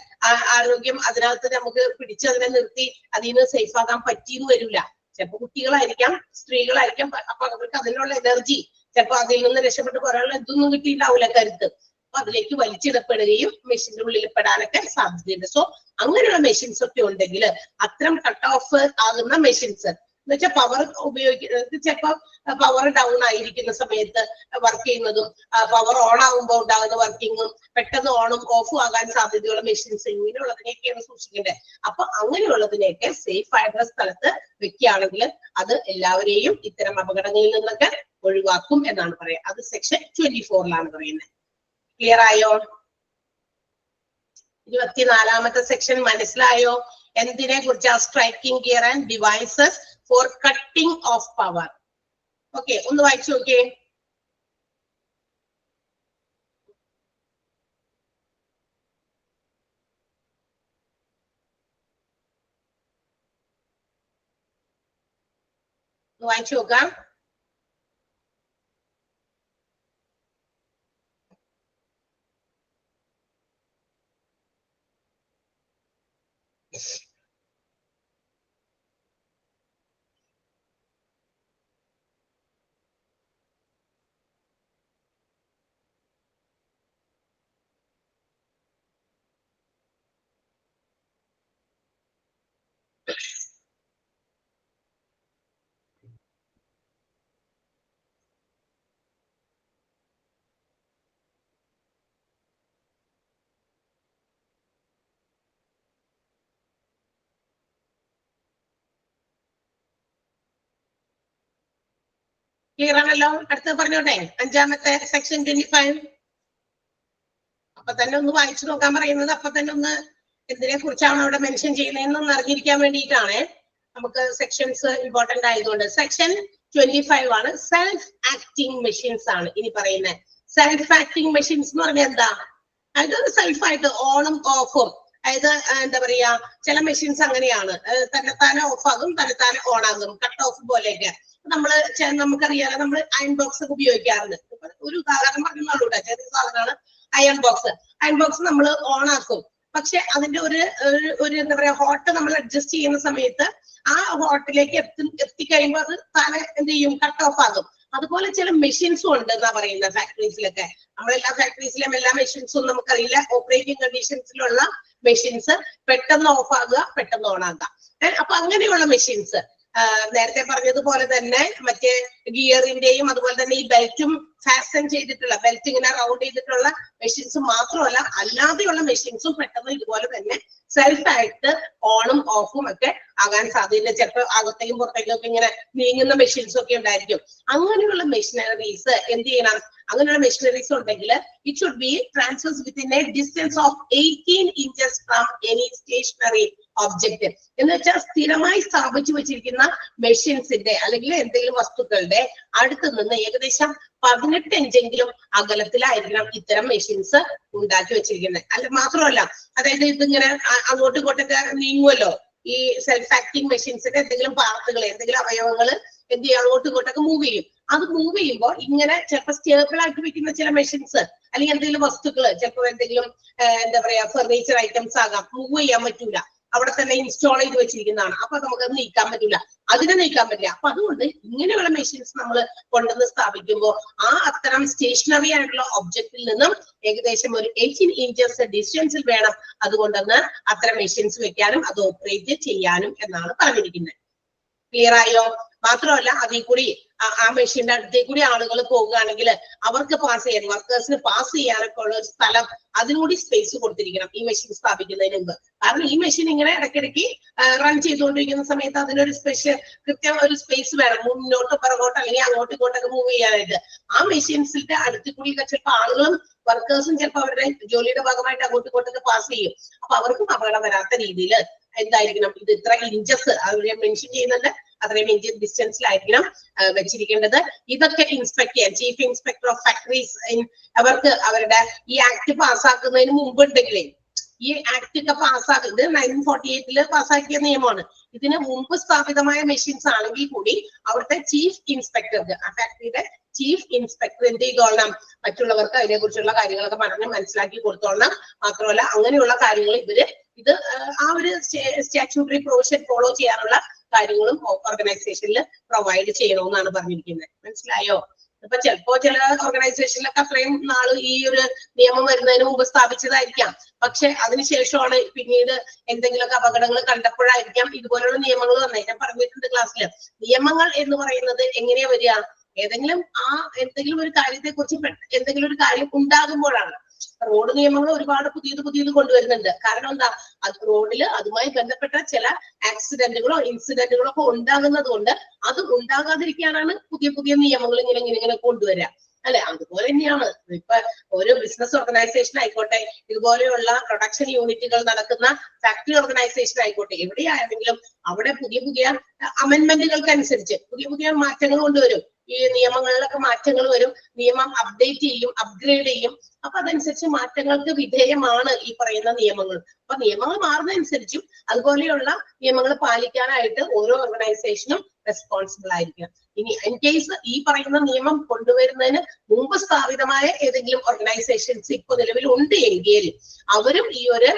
ആരോഗ്യം അതിനകത്ത് നമുക്ക് പിടിച്ച് അതിനെ നിർത്തി അതിൽ നിന്ന് സേഫ് ആകാൻ പറ്റിയെന്ന് വരില്ല. ചിലപ്പോൾ കുട്ടികളായിരിക്കാം, സ്ത്രീകളായിരിക്കാം. അപ്പൊ അവർക്ക് അതിനുള്ള എനർജി ചിലപ്പോൾ അതിൽ നിന്ന് രക്ഷപ്പെട്ട് പോരാനുള്ള ഇതൊന്നും കിട്ടിയിട്ടുണ്ടാവില്ല, കരുത്ത്. അപ്പൊ അതിലേക്ക് വലിച്ചിടപ്പെടുകയും മെഷീന്റെ ഉള്ളിൽ പെടാനൊക്കെ സാധ്യതയുണ്ട്. സോ അങ്ങനെയുള്ള മെഷീൻസ് ഒക്കെ ഉണ്ടെങ്കിൽ അത്തരം കട്ട് ഓഫ് ആകുന്ന മെഷീൻസ് എന്ന് വെച്ചാൽ പവർ ഉപയോഗിക്കുന്നത്, ചിലപ്പോൾ പവർ ഡൗൺ ആയിരിക്കുന്ന സമയത്ത് വർക്ക് ചെയ്യുന്നതും പവർ ഓൺ ആകുമ്പോൾ ഉണ്ടാകുന്ന വർക്കിങ്ങും പെട്ടെന്ന് ഓണും ഓഫും ആകാൻ സാധ്യതയുള്ള മെഷീൻസ് ഇങ്ങനെയുള്ളതിനെയൊക്കെയാണ് സൂക്ഷിക്കേണ്ടത്. അപ്പൊ അങ്ങനെയുള്ളതിനെയൊക്കെ സേഫ് ആയിട്ടുള്ള സ്ഥലത്ത് വെക്കുകയാണെങ്കിൽ അത് എല്ലാവരെയും ഇത്തരം അപകടങ്ങളിൽ നിന്നൊക്കെ ഒഴിവാക്കും എന്നാണ് പറയുക. അത് സെക്ഷൻ 24 പറയുന്നത്. ക്ലിയർ ആയോ? 24ാമത്തെ സെക്ഷൻ മനസ്സിലായോ? എന്തിനെ കുറിച്ചാ? Striking gear and devices for cutting off power. Okay, ഒന്ന് വായിച്ചു നോക്കിയേ. വായിച്ചു നോക്കാം. ക്ലിയർ ആണല്ലോ? അടുത്ത് പറഞ്ഞോട്ടെ, 5ാമത്തെ സെക്ഷൻ 25. അപ്പൊ തന്നെ ഒന്ന് വായിച്ചു നോക്കാൻ പറയുന്നത്. അപ്പൊ തന്നെ ഒന്ന് എന്തിനെ കുറിച്ചാണ് അവിടെ മെൻഷൻ ചെയ്യുന്നതെന്ന് അറിഞ്ഞിരിക്കാൻ വേണ്ടിയിട്ടാണ്. നമുക്ക് സെക്ഷൻസ് ഇമ്പോർട്ടന്റ് ആയതുകൊണ്ട്. സെക്ഷൻ 25 ആണ് സെൽഫ് ആക്ടിങ് മെഷീൻസ് ആണ് ഇനി പറയുന്നത്. സെൽഫ് ആക്ടിങ് മെഷീൻസ് എന്ന് പറഞ്ഞാൽ എന്താ? അതായത് സെൽഫായിട്ട് ഓണും ഓഫും. അതായത് എന്താ പറയാ, ചില മെഷീൻസ് അങ്ങനെയാണ്, തന്നെത്താനെ ഓഫ് ആകും തന്നെത്താനെ ഓൺ ആകും, കട്ട് ഓഫ് പോലെയൊക്കെ. നമുക്കറിയാലോ, നമ്മൾ അയൺ ബോക്സ് ഒക്കെ ഉപയോഗിക്കാറുണ്ട്. ഒരു ഉദാഹരണം പറഞ്ഞുള്ളൂ, ചെറിയ സാധനമാണ് അയൺ ബോക്സ്. അയൺ ബോക്സ് നമ്മൾ ഓൺ ആക്കും, പക്ഷെ അതിന്റെ ഒരു എന്താ പറയാ ഹോട്ട് നമ്മൾ അഡ്ജസ്റ്റ് ചെയ്യുന്ന സമയത്ത് ആ ഹോട്ടിലേക്ക് എത്തിക്കഴിയുമ്പോൾ അത് താനെ എന്ത് ചെയ്യും, കട്ട് ഓഫ് ആകും. അതുപോലെ ചില മെഷീൻസും ഉണ്ട് എന്നാ പറയുന്ന ഫാക്ടറീസിലൊക്കെ. നമ്മളെല്ലാ ഫാക്ടറീസിലും എല്ലാ മെഷീൻസും നമുക്കറിയില്ല. ഓപ്പറേറ്റിംഗ് കണ്ടീഷൻസിലുള്ള മെഷീൻസ് പെട്ടെന്ന് ഓഫ് ആകുക, പെട്ടെന്ന് ഓൺ ആകുക. അപ്പൊ അങ്ങനെയുള്ള മെഷീൻസ് നേരത്തെ പറഞ്ഞതുപോലെ തന്നെ മറ്റേ ഗിയറിന്റെയും അതുപോലെ തന്നെ ഈ ബെൽറ്റും ഫാസ്റ്റൻ ചെയ്തിട്ടുള്ള, ബെൽറ്റ് ഇങ്ങനെ റൗണ്ട് ചെയ്തിട്ടുള്ള മെഷീൻസ് മാത്രമല്ല, അല്ലാതെയുള്ള മെഷീൻസും പെട്ടെന്ന് ഇതുപോലെ തന്നെ സെൽഫായിട്ട് ഓണും ഓഫും ഒക്കെ ആകാൻ സാധ്യത. ചിലപ്പോൾ അകത്തേക്കും പുറത്തേക്കും ഒക്കെ ഇങ്ങനെ നീങ്ങുന്ന മെഷീൻസ് ഒക്കെ ഉണ്ടായിരിക്കും. അങ്ങനെയുള്ള മെഷീനറീസ് എന്ത് ചെയ്യണം? അങ്ങനെയുള്ള മെഷീനറീസ് ഉണ്ടെങ്കിൽ it should be transfers within a distance of 18 inches from any stationary object. എന്ന് വെച്ചാൽ സ്ഥിരമായി സ്ഥാപിച്ചു വെച്ചിരിക്കുന്ന മെഷീൻസിന്റെ അല്ലെങ്കിൽ എന്തെങ്കിലും വസ്തുക്കളുടെ അടുത്ത് നിന്ന് ഏകദേശം 18 ഇഞ്ചെങ്കിലും അകലത്തിലായിരിക്കണം ഇത്തരം മെഷീൻസ് ഉണ്ടാക്കി വെച്ചിരിക്കുന്നത്. അല്ല മാത്രമല്ല, അതായത് ഇതിങ്ങനെ അങ്ങോട്ടും ഇങ്ങോട്ടൊക്കെ നീങ്ങുമല്ലോ ഈ സെൽഫ് ആക്ടിങ് മെഷീൻസിന്റെ എന്തെങ്കിലും പാർട്ടുകൾ, എന്തെങ്കിലും അവയവങ്ങൾ എന്ത് ചെയ്യും, അങ്ങോട്ടും ഇങ്ങോട്ടൊക്കെ മൂവ് ചെയ്യും. അത് മൂവ് ചെയ്യുമ്പോൾ ഇങ്ങനെ ചിലപ്പോൾ സ്റ്റേബിൾ ആക്കി വെക്കുന്ന ചില മെഷീൻസ് അല്ലെങ്കിൽ എന്തെങ്കിലും വസ്തുക്കൾ, ചിലപ്പോൾ എന്തെങ്കിലും എന്താ പറയാ ഫർണിച്ചർ ഐറ്റംസ് ആകാം, മൂവ് ചെയ്യാൻ പറ്റൂല, അവിടെ തന്നെ ഇൻസ്റ്റാൾ ചെയ്ത് വെച്ചിരിക്കുന്നതാണ്. അപ്പൊ നമുക്കത് നീക്കാൻ പറ്റില്ല, അതിനെ നീക്കാൻ പറ്റില്ല. അപ്പൊ അതുകൊണ്ട് ഇങ്ങനെയുള്ള മെഷീൻസ് നമ്മൾ കൊണ്ടുവന്ന് സ്ഥാപിക്കുമ്പോൾ അത്തരം സ്റ്റേഷനറി ആയിട്ടുള്ള ഒബ്ജക്റ്റിൽ നിന്നും ഏകദേശം ഒരു 18 ഇഞ്ചസ് ഡിസ്റ്റൻസിൽ വേണം അതുകൊണ്ടെന്ന് അത്തരം മെഷീൻസ് വെക്കാനും അത് ഓപ്പറേറ്റ് ചെയ്യാനും എന്നാണ് പറഞ്ഞിരിക്കുന്നത്. ക്ലിയർ ആയോ? മാത്രമല്ല അതിൽ കൂടി ആ മെഷീന്റെ അടുത്തേക്ക് കൂടി ആളുകൾ പോകുകയാണെങ്കിൽ അവർക്ക് പാസ് ചെയ്യാൻ, വർക്കേഴ്സിന് പാസ് ചെയ്യാനൊക്കെ ഉള്ള ഒരു സ്ഥലം അതിനുകൂടി സ്പേസ് കൊടുത്തിരിക്കണം ഈ മെഷീൻ സ്ഥാപിക്കുന്നതിന് മുമ്പ്. കാരണം ഈ മെഷീൻ ഇങ്ങനെ ഇടയ്ക്കിടയ്ക്ക് റൺ ചെയ്തുകൊണ്ടിരിക്കുന്ന സമയത്ത് അതിനൊരു കൃത്യം ഒരു സ്പേസ് വേണം, മുന്നോട്ട് പുറകോട്ട് അല്ലെങ്കിൽ അങ്ങോട്ടും ഇങ്ങോട്ടൊക്കെ മൂവ് ചെയ്യാനായിട്ട്. ആ മെഷീൻസിന്റെ അടുത്ത് കൂടി ചിലപ്പോൾ ആളുകളും വർക്കേഴ്സും ചിലപ്പോൾ അവരുടെ ജോലിയുടെ ഭാഗമായിട്ട് അങ്ങോട്ടും ഇങ്ങോട്ടൊക്കെ പാസ് ചെയ്യും. അപ്പൊ അവർക്കും അപകടം വരാത്ത രീതിയിൽ എന്തായിരിക്കണം, ഇത് ഇത്ര ഇഞ്ചസ് അവർ മെൻഷൻ ചെയ്യുന്നുണ്ട്, അത്രയും ഇഞ്ച് ഡിസ്റ്റൻസിലായിരിക്കണം വെച്ചിരിക്കേണ്ടത്. ഇതൊക്കെ ഇൻസ്പെക്ട് ചെയ്യാൻ ചീഫ് ഇൻസ്പെക്ടർ ഓഫ് ഫാക്ടറീസ് അവർക്ക് അവരുടെ ഈ ആക്ട് പാസ്സാക്കുന്നതിന് മുമ്പ് ഉണ്ടെങ്കിലേ, ഈ ആക്ട് ഒക്കെ പാസ്സാക്കുന്നത് 1948 പാസ്സാക്കിയ നിയമമാണ്. ഇതിന് മുമ്പ് സ്ഥാപിതമായ മെഷീൻസ് ആണെങ്കിൽ കൂടി അവിടുത്തെ ചീഫ് ഇൻസ്പെക്ടർക്ക്, ആ ഫാക്ടറിയുടെ ചീഫ് ഇൻസ്പെക്ടർ എന്ത് ചെയ്തോളണം, മറ്റുള്ളവർക്ക് അതിനെ കുറിച്ചുള്ള കാര്യങ്ങളൊക്കെ പറഞ്ഞ് മനസ്സിലാക്കി കൊടുത്തോളണം. മാത്രമല്ല അങ്ങനെയുള്ള കാര്യങ്ങൾ ഇത് ആ ഒരു സ്റ്റാറ്റ്യൂട്ടറി പ്രൊവിഷൻ ഫോളോ ചെയ്യാനുള്ള കാര്യങ്ങളും ഓർഗനൈസേഷനിൽ പ്രൊവൈഡ് ചെയ്യണമെന്നാണ് പറഞ്ഞിരിക്കുന്നത്. മനസ്സിലായോ? ഇപ്പൊ ചിലപ്പോ ചില ഓർഗനൈസേഷനിലൊക്കെ അത്രയും നാള് ഈ ഒരു നിയമം വരുന്നതിന് മുമ്പ് സ്ഥാപിച്ചതായിരിക്കാം. പക്ഷെ അതിനുശേഷമാണ് പിന്നീട് എന്തെങ്കിലുമൊക്കെ അപകടങ്ങൾ കണ്ടപ്പോഴായിരിക്കാം ഇതുപോലുള്ള നിയമങ്ങൾ വന്നത്. ഞാൻ പറഞ്ഞിട്ടുണ്ട് ക്ലാസ്സിൽ, നിയമങ്ങൾ എന്ന് പറയുന്നത് എങ്ങനെയാ വരിക, എന്തെങ്കിലും ഒരു കാര്യത്തെ കുറിച്ച് എന്തെങ്കിലും ഒരു കാര്യം ഉണ്ടാകുമ്പോഴാണ്. റോഡ് നിയമങ്ങൾ ഒരുപാട് പുതിയത് കൊണ്ടുവരുന്നുണ്ട്. കാരണം എന്താ, അത് റോഡില് അതുമായി ബന്ധപ്പെട്ട ചില ആക്സിഡന്റുകളോ ഇൻസിഡന്റുകളോ ഒക്കെ ഉണ്ടാകുന്നത് കൊണ്ട് അത് ഉണ്ടാകാതിരിക്കാനാണ് പുതിയ നിയമങ്ങൾ ഇങ്ങനെ കൊണ്ടുവരിക, അല്ലെ? അതുപോലെ തന്നെയാണ് ഇപ്പൊ ഓരോ ബിസിനസ് ഓർഗനൈസേഷൻ ആയിക്കോട്ടെ, ഇതുപോലെയുള്ള പ്രൊഡക്ഷൻ യൂണിറ്റുകൾ നടക്കുന്ന ഫാക്ടറി ഓർഗനൈസേഷൻ ആയിക്കോട്ടെ, എവിടെയാണെങ്കിലും അവിടെ പുതിയ അമെന്റ്മെന്റുകൾക്ക് അനുസരിച്ച് പുതിയ മാറ്റങ്ങൾ കൊണ്ടുവരും. ഈ നിയമങ്ങളിലൊക്കെ മാറ്റങ്ങൾ വരും, നിയമം അപ്ഡേറ്റ് ചെയ്യും, അപ്ഗ്രേഡ് ചെയ്യും. അപ്പൊ അതനുസരിച്ച് മാറ്റങ്ങൾക്ക് വിധേയമാണ് ഈ പറയുന്ന നിയമങ്ങൾ. അപ്പൊ നിയമങ്ങൾ മാറുന്നതനുസരിച്ചും അതുപോലെയുള്ള നിയമങ്ങൾ പാലിക്കാനായിട്ട് ഓരോ ഓർഗനൈസേഷനും റെസ്പോൺസിബിൾ ആയിരിക്കും. ഇനി ഇൻ കേസ് ഈ പറയുന്ന നിയമം കൊണ്ടുവരുന്നതിന് മുമ്പ് സ്ഥാപിതമായ ഏതെങ്കിലും ഓർഗനൈസേഷൻസ് ഇപ്പൊ നിലവിൽ ഉണ്ട് എങ്കിൽ അവരും ഈ ഒരു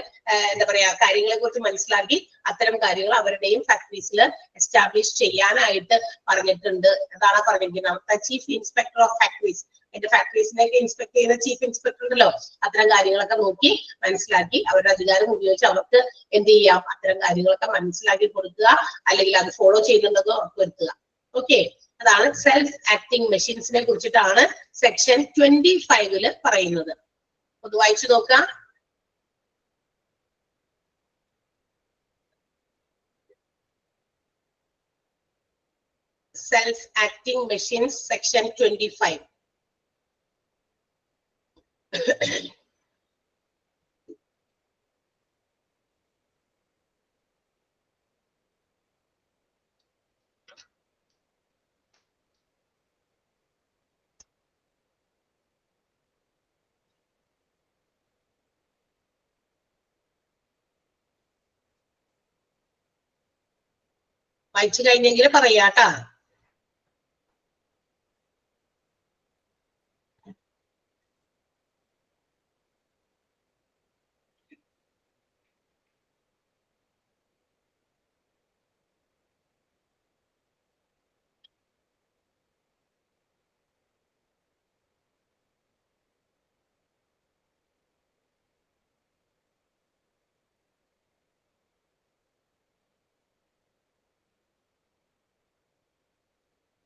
എന്താ പറയാ കാര്യങ്ങളെ കുറിച്ച് മനസ്സിലാക്കി അത്തരം കാര്യങ്ങൾ അവരുടെയും ഫാക്ടറീസിൽ എസ്റ്റാബ്ലിഷ് ചെയ്യാനായിട്ട് പറഞ്ഞിട്ടുണ്ട്. അതാണ് പറഞ്ഞിരിക്കുന്നത്. ചീഫ് ഇൻസ്പെക്ടർ ഓഫ് ഫാക്ടറീസ്, എന്റെ ഫാക്ടറീസിനെയൊക്കെ ഇൻസ്പെക്ട് ചെയ്യുന്ന ചീഫ് ഇൻസ്പെക്ടർ ഉണ്ടല്ലോ, അത്തരം കാര്യങ്ങളൊക്കെ നോക്കി മനസ്സിലാക്കി അവരുടെ അധികാരം ഉപയോഗിച്ച് അവർക്ക് എന്ത് ചെയ്യാം, അത്തരം കാര്യങ്ങളൊക്കെ മനസ്സിലാക്കി കൊടുക്കുക, അല്ലെങ്കിൽ അത് ഫോളോ ചെയ്യുന്നുണ്ടെന്ന് ഉറപ്പുവരുത്തുക. ഓക്കെ, അതാണ് സെൽഫ് ആക്ടിങ് മെഷീൻസിനെ കുറിച്ചിട്ടാണ് സെക്ഷൻ 25 പറയുന്നത്. ഒന്ന് വായിച്ചു നോക്കാം. Self acting machines section 25. വായിച്ചു കഴിഞ്ഞെങ്കിൽ പറയാട്ടാ.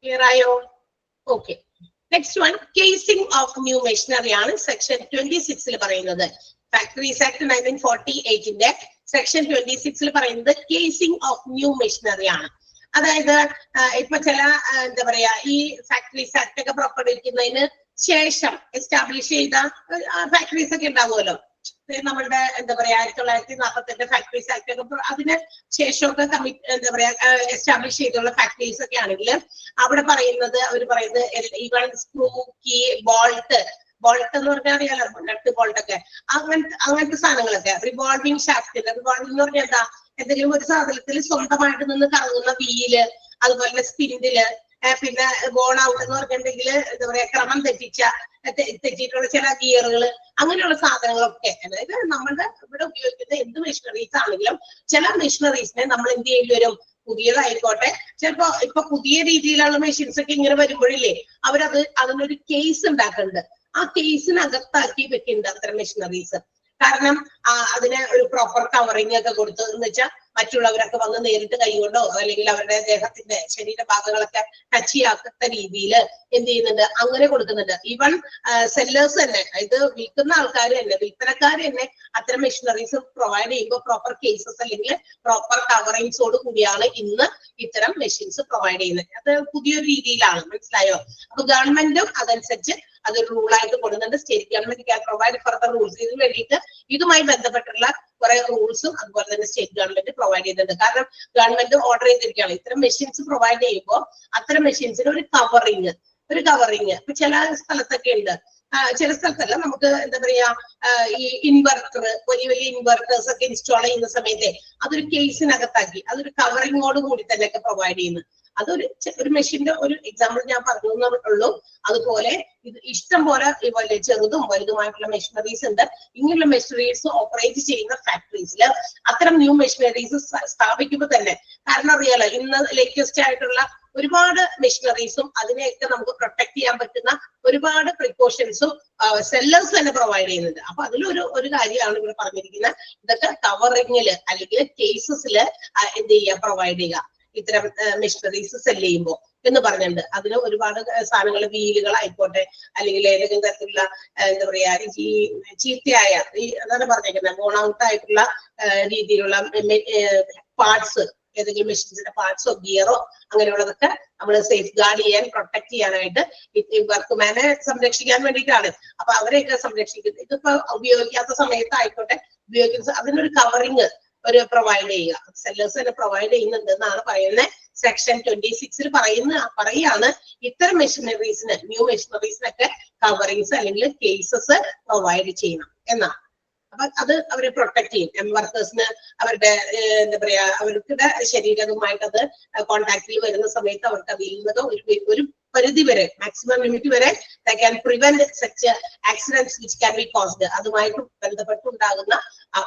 ക്ലിയർ ആയോ? Okay, next one casing of new machinery ആണ് സെക്ഷൻ 26 പറയുന്നത്. ഫാക്ടറീസ് ആക്ട് 1948 സെക്ഷൻ 26 പറയുന്നത് കേസിംഗ് ഓഫ് ന്യൂ മെഷീനറി ആണ്. അതായത് ഇപ്പൊ ചില എന്താ പറയാ ഈ ഫാക്ടറീസ് ആക്ട് ഒക്കെ പുറപ്പെടുവിക്കുന്നതിന് ശേഷം എസ്റ്റാബ്ലിഷ് ചെയ്ത ഫാക്ടറീസ് ഒക്കെ ഉണ്ടാവുമല്ലോ. നമ്മളുടെ എന്താ പറയാ 1948 ഫാക്ടറീസ് ആക്ട് ഒക്കെ അതിന് ശേഷമൊക്കെ എന്താ പറയാ എസ്റ്റാബ്ലിഷ് ചെയ്തുള്ള ഫാക്ടറീസ് ഒക്കെ ആണെങ്കിൽ അവിടെ പറയുന്നത് അവർ പറയുന്നത് ഈവൺ സ്ക്രൂ, കീ, ബോൾട്ട് എന്ന് പറഞ്ഞാൽ അറിയാലോ, നട്ട് ബോൾട്ടൊക്കെ അങ്ങനത്തെ സാധനങ്ങളൊക്കെ. റിവോൾവിംഗ് ഷാഫ്റ്റ്, റിവോൾവിംഗ് എന്ന് പറഞ്ഞാൽ എന്താ, എന്തെങ്കിലും ഒരു സാധനത്തിൽ സ്വന്തമായിട്ട് നിന്ന് കറങ്ങുന്ന വീല്, അതുപോലെ സ്പിൻഡില്, പിന്നെ ബോൺ ഔട്ട് എന്ന് പറഞ്ഞിട്ടുണ്ടെങ്കിൽ എന്താ പറയാ ക്രമം തെറ്റിയിട്ടുള്ള ചില ഗിയറുകൾ, അങ്ങനെയുള്ള സാധനങ്ങളൊക്കെ. അതായത് നമ്മളുടെ ഇവിടെ ഉപയോഗിക്കുന്ന എന്ത് മെഷീനറീസ് ആണെങ്കിലും ചില മെഷീനറീസിനെ നമ്മൾ എന്ത് ചെയ്യേണ്ടി വരും, പുതിയതായിക്കോട്ടെ, ചിലപ്പോ ഇപ്പൊ പുതിയ രീതിയിലുള്ള മെഷീൻസ് ഒക്കെ ഇങ്ങനെ വരുമ്പോഴില്ലേ അതിനൊരു കേസ് ഉണ്ടാക്കുന്നുണ്ട്. ആ കേസിനകത്താക്കി വെക്കുന്നുണ്ട് അത്തരം മെഷീനറീസ്. കാരണം അതിന് ഒരു പ്രോപ്പർ കവറിങ് ഒക്കെ കൊടുത്തു എന്ന് വെച്ചാൽ മറ്റുള്ളവരൊക്കെ വന്ന് നേരിട്ട് കൈകൊണ്ടോ അല്ലെങ്കിൽ അവരുടെ ദേഹത്തിന്റെ ശരീരഭാഗങ്ങളൊക്കെ ടച്ച് ചെയ്യാത്ത രീതിയിൽ എന്ത് ചെയ്യുന്നുണ്ട്, അങ്ങനെ കൊടുക്കുന്നുണ്ട്. ഈവൻ സെല്ലേഴ്സ് തന്നെ, ഇത് വിൽക്കുന്ന ആൾക്കാർ തന്നെ, വിൽപ്പനക്കാർ തന്നെ അത്തരം മെഷീനറീസ് പ്രൊവൈഡ് ചെയ്യുമ്പോൾ പ്രോപ്പർ കേസസ് അല്ലെങ്കിൽ പ്രോപ്പർ കവറിങ്സോട് കൂടിയാണ് ഇന്ന് ഇത്തരം മെഷീൻസ് പ്രൊവൈഡ് ചെയ്യുന്നത്. അത് പുതിയൊരു രീതിയിലാണ്, മനസ്സിലായോ? അപ്പൊ ഗവൺമെന്റും അതനുസരിച്ച് അതൊരു റൂളായിട്ട് കൊടുക്കുന്നുണ്ട്. State government can provide further rules. ഇതിന് വേണ്ടിയിട്ട് ഇതുമായി ബന്ധപ്പെട്ടുള്ള കുറെ റൂൾസും അതുപോലെ തന്നെ സ്റ്റേറ്റ് ഗവൺമെന്റ് പ്രൊവൈഡ് ചെയ്യുന്നുണ്ട്. കാരണം ഗവൺമെന്റ് ഓർഡർ ചെയ്തിരിക്കുകയാണ് ഇത്തരം മെഷീൻസ് പ്രൊവൈഡ് ചെയ്യുമ്പോൾ അത്തരം മെഷീൻസിന് ഒരു കവറിങ് ഇപ്പൊ ചില സ്ഥലത്തൊക്കെ ഉണ്ട്, ചില സ്ഥലത്തല്ല, നമുക്ക് എന്താ പറയാ ഈ ഇൻവെർട്ടർ, വലിയ വലിയ ഇൻവെർട്ടേഴ്സ് ഒക്കെ ഇൻസ്റ്റാൾ ചെയ്യുന്ന സമയത്ത് അതൊരു കേസിനകത്താക്കി അതൊരു കവറിങ്ങോട് കൂടി തന്നെയൊക്കെ പ്രൊവൈഡ് ചെയ്യുന്നു. ഒരു മെഷീന്റെ ഒരു എക്സാമ്പിൾ ഞാൻ പറഞ്ഞു ഉള്ളൂ. അതുപോലെ ഇത് ഇഷ്ടം പോലെ ചെറുതും വലുതുമായിട്ടുള്ള മെഷീനറീസ് ഉണ്ട്. ഇങ്ങനെയുള്ള മെഷീനറീസ് ഓപ്പറേറ്റ് ചെയ്യുന്ന ഫാക്ടറീസിൽ അത്തരം ന്യൂ മെഷീനറീസ് സ്ഥാപിക്കുമ്പോൾ തന്നെ, കാരണം അറിയാലോ ഇന്ന് ലേറ്റസ്റ്റ് ആയിട്ടുള്ള ഒരുപാട് മെഷീനറീസും അതിനെയൊക്കെ നമുക്ക് പ്രൊട്ടക്ട് ചെയ്യാൻ പറ്റുന്ന ഒരുപാട് പ്രിക്കോഷൻസും സെല്ലേഴ്സ് തന്നെ പ്രൊവൈഡ് ചെയ്യുന്നുണ്ട്. അപ്പൊ അതിലൊരു കാര്യമാണ് ഇവിടെ പറഞ്ഞിരിക്കുന്നത്. ഇതൊക്കെ കവറിങ്ങില് അല്ലെങ്കിൽ കേസസില് എന്ത് ചെയ്യുക, പ്രൊവൈഡ് ചെയ്യുക ഇത്തരം മെഷീനറീസ് സെല് ചെയ്യുമ്പോൾ എന്ന് പറഞ്ഞിട്ടുണ്ട്. അതിന് ഒരുപാട് സാധനങ്ങൾ, വീലുകളായിക്കോട്ടെ അല്ലെങ്കിൽ ഏതെങ്കിലും തരത്തിലുള്ള എന്താ പറയാ ഈ ചീത്തയായ അതാണ് പറഞ്ഞേക്കുന്നത് ബോൺ ഔട്ട് ആയിട്ടുള്ള രീതിയിലുള്ള പാർട്സ്, ഏതെങ്കിലും മെഷീൻസിന്റെ പാർട്സോ ഗിയറോ അങ്ങനെയുള്ളതൊക്കെ നമ്മൾ സേഫ് ഗാർഡ് ചെയ്യാൻ, പ്രൊട്ടക്ട് ചെയ്യാനായിട്ട് വർക്ക്മാനെ സംരക്ഷിക്കാൻ വേണ്ടിയിട്ടാണ്. അപ്പൊ അവരെയൊക്കെ സംരക്ഷിക്കുന്നത്. ഇതിപ്പോ ഉപയോഗിക്കാത്ത സമയത്തായിക്കോട്ടെ, അതിനൊരു കവറിങ് പ്രൊവൈഡ് ചെയ്യുക. സെല്ലേഴ്സ് തന്നെ പ്രൊവൈഡ് ചെയ്യുന്നുണ്ട് എന്നാണ് പറയുന്നത്. സെക്ഷൻ 26 പറയാണ് ഇത്തരം മെഷീനറീസിന്, ന്യൂ മെഷീനറീസിനൊക്കെ കവറിങ്സ് അല്ലെങ്കിൽ കേസസ് പ്രൊവൈഡ് ചെയ്യണം എന്നാണ്. അപ്പൊ അത് അവരെ പ്രൊട്ടക്ട് ചെയ്യും. വർക്കേഴ്സിന് അവരുടെ എന്താ പറയാ അവരുടെ ശരീരവുമായിട്ട് അത് കോൺടാക്റ്റിൽ വരുന്ന സമയത്ത് അവർക്ക് അതിൽ നിന്ന് ഒരു പരിധി വരെ, മാക്സിമം ലിമിറ്റ് വരെ can prevent such accidents which can be caused. അതുമായിട്ട്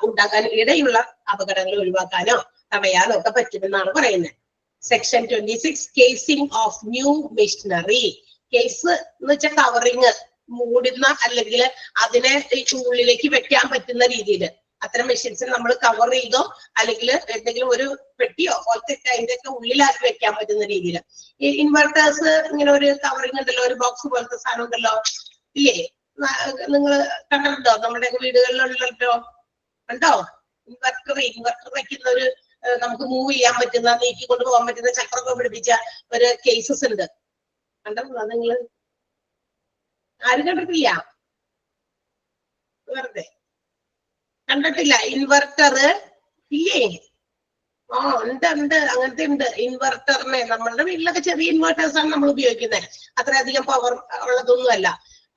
ഉണ്ടാകാൻ ഇടയുള്ള അപകടങ്ങൾ ഒഴിവാക്കാനോ തടയാനോ ഒക്കെ പറ്റുമെന്നാണ് പറയുന്നത്. Section 26 casing of new machinery. Case എന്ന് വെച്ചാൽ കവറിങ്, മൂടുന്ന അല്ലെങ്കിൽ അതിനെ ഉള്ളിലേക്ക് വെക്കാൻ പറ്റുന്ന രീതിയിൽ അത്തരം മെഷീൻസിന് നമ്മൾ കവർ ചെയ്തോ അല്ലെങ്കിൽ എന്തെങ്കിലും ഒരു പെട്ടിയോ പോലത്തെ അതിന്റെ ഒക്കെ ഉള്ളിലാക്കി വെക്കാൻ പറ്റുന്ന രീതിയിൽ. ഈ ഇൻവെർട്ടേഴ്സ് ഇങ്ങനെ ഒരു കവറിങ് ഉണ്ടല്ലോ, ഒരു ബോക്സ് പോലത്തെ സാധനം ഉണ്ടല്ലോ, ഇല്ലേ? നിങ്ങൾ കണ്ടിട്ടുണ്ടോ? നമ്മുടെ വീടുകളിലുള്ളല്ലോ, ഉണ്ടോ? ഇൻവെർട്ടർ വെക്കുന്ന ഒരു നമുക്ക് മൂവ് ചെയ്യാൻ പറ്റുന്ന, നീക്കിക്കൊണ്ട് പോകാൻ പറ്റുന്ന ചക്രമൊക്കെ പിടിപ്പിച്ച ഒരു കേസസ് ഉണ്ട്. കണ്ടിട്ടുണ്ടോ നിങ്ങള്? ആരും കണ്ടിട്ടില്ല? വെറുതെ കണ്ടിട്ടില്ല? ഇൻവെർട്ടർ ഇല്ലേ? ഉണ്ട് അങ്ങനത്തെ ഉണ്ട്. ഇൻവെർട്ടറിനെ നമ്മളുടെ വീട്ടിലൊക്കെ ചെറിയ ഇൻവെർട്ടേഴ്സ് ആണ് നമ്മൾ ഉപയോഗിക്കുന്നത്. അത്രയധികം പവർ ഉള്ളതൊന്നും അല്ല.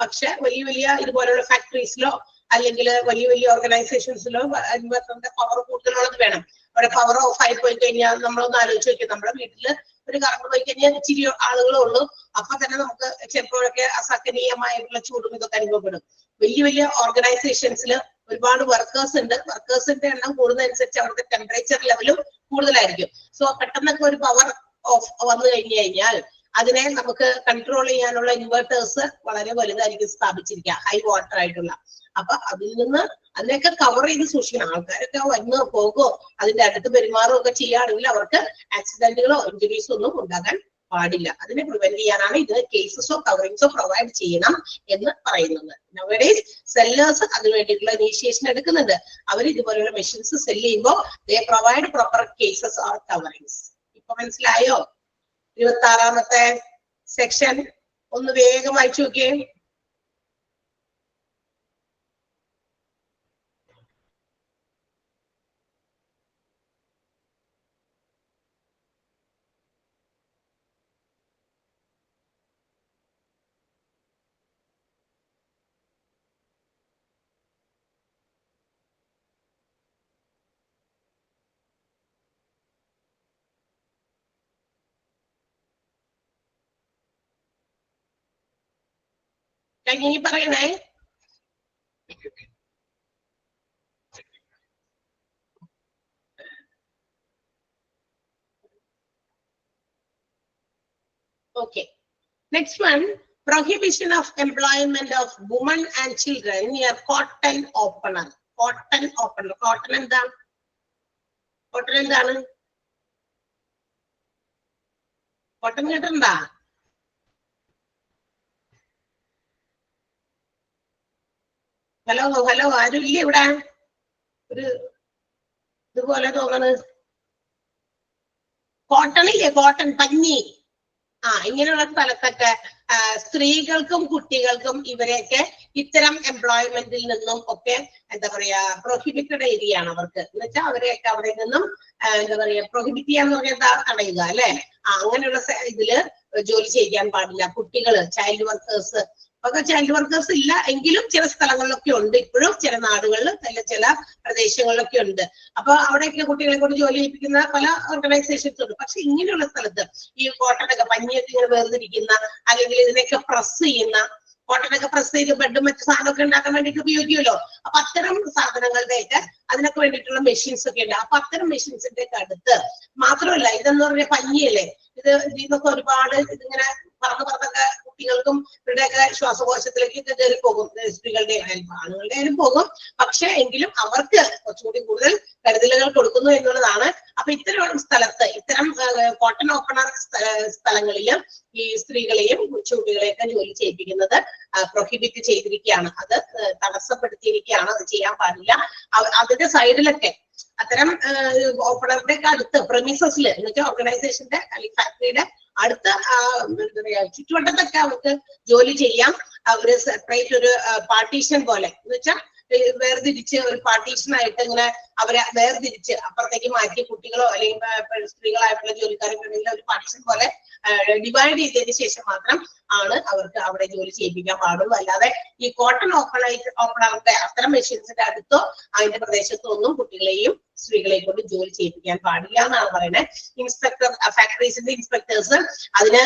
പക്ഷെ വലിയ ഇതുപോലുള്ള ഫാക്ടറീസിലോ അല്ലെങ്കിൽ വലിയ ഓർഗനൈസേഷൻസിലോ ഇൻവെർട്ടറിന്റെ പവർ കൂടുതലുള്ളത് വേണം. അവിടെ പവർ ഓഫ് ആയി പോയി കഴിഞ്ഞാൽ നമ്മളൊന്ന് ആലോചിച്ച് നോക്കി, നമ്മുടെ വീട്ടില് ഒരു കറണ്ട് പോയി കഴിഞ്ഞാൽ ഇച്ചിരി ആളുകളേ ഉള്ളൂ. അപ്പൊ തന്നെ നമുക്ക് ചിലപ്പോഴൊക്കെ അസഹനീയമായിട്ടുള്ള ചൂടും ഇതൊക്കെ അനുഭവപ്പെടും. വലിയ ഓർഗനൈസേഷൻസിൽ ഒരുപാട് വർക്കേഴ്സ് ഉണ്ട്. വർക്കേഴ്സിന്റെ എണ്ണം കൂടുന്നതനുസരിച്ച് അവരുടെ ടെമ്പറേച്ചർ ലെവലും കൂടുതലായിരിക്കും. സോ പെട്ടെന്നൊക്കെ ഒരു പവർ ഓഫ് വന്നു കഴിഞ്ഞാൽ അതിനെ നമുക്ക് കൺട്രോൾ ചെയ്യാനുള്ള ഇൻവെർട്ടേഴ്സ് വളരെ വലുതായിരിക്കും സ്ഥാപിച്ചിരിക്കുക, ഹൈ വാട്ടർ ആയിട്ടുള്ള. അപ്പൊ അതിനെയൊക്കെ കവർ ചെയ്ത് സൂക്ഷിക്കണം. ആൾക്കാരൊക്കെ വന്നോ പോകുകയോ അതിന്റെ അടുത്ത് പെരുമാറുകയോ ഒക്കെ ചെയ്യുകയാണെങ്കിൽ അവർക്ക് ആക്സിഡന്റുകളോ ഇഞ്ചുറീസോ ഒന്നും ഉണ്ടാകാൻ പാടില്ല. അതിനെ പ്രിവെന്റ് ചെയ്യാനാണ് ഇത് കേസസോ കവറിങ്സോ പ്രൊവൈഡ് ചെയ്യണം എന്ന് പറയുന്നത്. നവഡേയ്സ് സെല്ലേഴ്സ് അതിന് വേണ്ടിയിട്ടുള്ള ഇനീഷ്യേഷൻ എടുക്കുന്നുണ്ട്. അവർ ഇതുപോലുള്ള മെഷീൻസ് സെല് ചെയ്യുമ്പോൾ ദേ provide proper cases or coverings. ഇപ്പൊ മനസ്സിലായോ? 26ാമത്തെ സെക്ഷൻ ഒന്ന് വേഗം വായിച്ചു നോക്കിയേ. ഇനി പറയണേ. Okay. Next one, prohibition of employment of women and children near cotton opener. Cotton opener. Cotton എന്താണ്? Cotton എന്താണ്? Cotton കേട്ടിട്ടുണ്ടാ? ഹലോ ഹലോ, ആരും ഇല്ലേ ഇവിടെ? ഒരു ഇതുപോലെ തോന്നണ്. കോട്ടൺ ഇല്ലേ? കോട്ടൺ, പഞ്ഞി. ഇങ്ങനെയുള്ള സ്ഥലത്തൊക്കെ സ്ത്രീകൾക്കും കുട്ടികൾക്കും ഇവരെയൊക്കെ ഇത്തരം എംപ്ലോയ്മെന്റിൽ നിന്നും ഒക്കെ എന്താ പറയാ പ്രൊഹിബിറ്റഡ് ഏരിയ ആണ് അവർക്ക്. എന്ന് വെച്ചാൽ അവരെയൊക്കെ അവിടെ നിന്നും എന്താ പറയാ പ്രൊഹിബിറ്റ് ചെയ്യാന്ന് പറഞ്ഞാൽ തടയുക അല്ലെ. അങ്ങനെയുള്ള ഇതില് ജോലി ചെയ്യാൻ പാടില്ല. കുട്ടികള്, ചൈൽഡ് വർക്കേഴ്സ് ഒക്കെ, ചൈൽഡ് വർക്കേഴ്സ് ഇല്ല എങ്കിലും ചില സ്ഥലങ്ങളിലൊക്കെ ഉണ്ട് ഇപ്പോഴും, ചില നാടുകളിൽ ചില പ്രദേശങ്ങളിലൊക്കെ ഉണ്ട്. അപ്പൊ അവിടെയൊക്കെ കുട്ടികളെ കൊണ്ട് ജോലി ചെയ്യിപ്പിക്കുന്ന പല ഓർഗനൈസേഷൻസ് ഉണ്ട്. പക്ഷെ ഇങ്ങനെയുള്ള സ്ഥലത്ത് ഈ കോട്ടനൊക്കെ പഞ്ഞിയൊക്കെ ഇങ്ങനെ വേർതിരിക്കുന്ന, അല്ലെങ്കിൽ ഇതിനൊക്കെ പ്രസ് ചെയ്യുന്ന, കോട്ടനൊക്കെ പ്രസ് ചെയ്ത് ബെഡും മറ്റു സാധനമൊക്കെ ഉണ്ടാക്കാൻ വേണ്ടിയിട്ട് ഉപയോഗിക്കുമല്ലോ. അപ്പൊ അത്തരം സാധനങ്ങളുടെയൊക്കെ അതിനൊക്കെ വേണ്ടിയിട്ടുള്ള മെഷീൻസ് ഒക്കെ ഉണ്ട്. അപ്പൊ അത്തരം മെഷീൻസിന്റെ ഒക്കെ അടുത്ത് മാത്രമല്ല, ഇതെന്ന് പറഞ്ഞ പഞ്ഞിയല്ലേ, ഇതിന്നൊക്കെ ഒരുപാട് ഇതിങ്ങനെ പറന്നൊക്കെ കുട്ടികൾക്കും ഇവരുടെയൊക്കെ ശ്വാസകോശത്തിലേക്കൊക്കെ കയറി പോകും. സ്ത്രീകളുടെ ആയാലും ആണുങ്ങളുടെ ആയാലും പോകും. പക്ഷെ എങ്കിലും അവർക്ക് കുറച്ചുകൂടി കൂടുതൽ കരുതലുകൾ കൊടുക്കുന്നു എന്നുള്ളതാണ്. അപ്പൊ ഇത്തരം സ്ഥലത്ത്, ഇത്തരം കോട്ടൺ ഓപ്പണർ സ്ഥലങ്ങളിൽ ഈ സ്ത്രീകളെയും കൊച്ചുകുട്ടികളെയൊക്കെ ജോലി ചെയ്യിപ്പിക്കുന്നത് പ്രൊഹിബിറ്റ് ചെയ്തിരിക്കുകയാണ്. അത് തടസ്സപ്പെടുത്തിയിരിക്കുകയാണ്. അത് ചെയ്യാൻ പാടില്ല. അതിന്റെ സൈഡിലൊക്കെ അത്തരം ഓപ്പണറുടെ ഒക്കെ അടുത്ത് പ്രെമിസസിൽ എന്ന് വെച്ചാൽ ഓർഗനൈസേഷന്റെ അല്ലെങ്കിൽ ഫാക്ടറിയുടെ അടുത്ത എന്താ പറയാ ചുറ്റുവട്ടത്തൊക്കെ അവർക്ക് ജോലി ചെയ്യാം. ഒരു സെപ്പറേറ്റ് ഒരു പാർട്ടീഷൻ പോലെ എന്ന് വെച്ചാൽ വേർതിരിച്ച് ഒരു പാർട്ടീഷനായിട്ട് ഇങ്ങനെ അവരെ വേർതിരിച്ച് അപ്പുറത്തേക്ക് മാറ്റി കുട്ടികളോ അല്ലെങ്കിൽ സ്ത്രീകളായിട്ടുള്ള ജോലിക്കാരുടെ ഒരു പാർട്ടീഷൻ പോലെ ഡിവൈഡ് ചെയ്തതിന് ശേഷം മാത്രം ആണ് അവർക്ക് അവിടെ ജോലി ചെയ്യിപ്പിക്കാൻ പാടുള്ളൂ. അല്ലാതെ ഈ കോട്ടൺ ഓപ്പണറുടെ അത്തരം മെഷീൻസിന്റെ അടുത്തോ അതിന്റെ പ്രദേശത്തോ ഒന്നും കുട്ടികളെയും സ്ത്രീകളെയും കൊണ്ട് ജോലി ചെയ്യിപ്പിക്കാൻ പാടില്ല എന്നാണ് പറയുന്നത്. ഇൻസ്പെക്ടർ, ഫാക്ടറീസിന്റെ ഇൻസ്പെക്ടേഴ്സ് അതിന്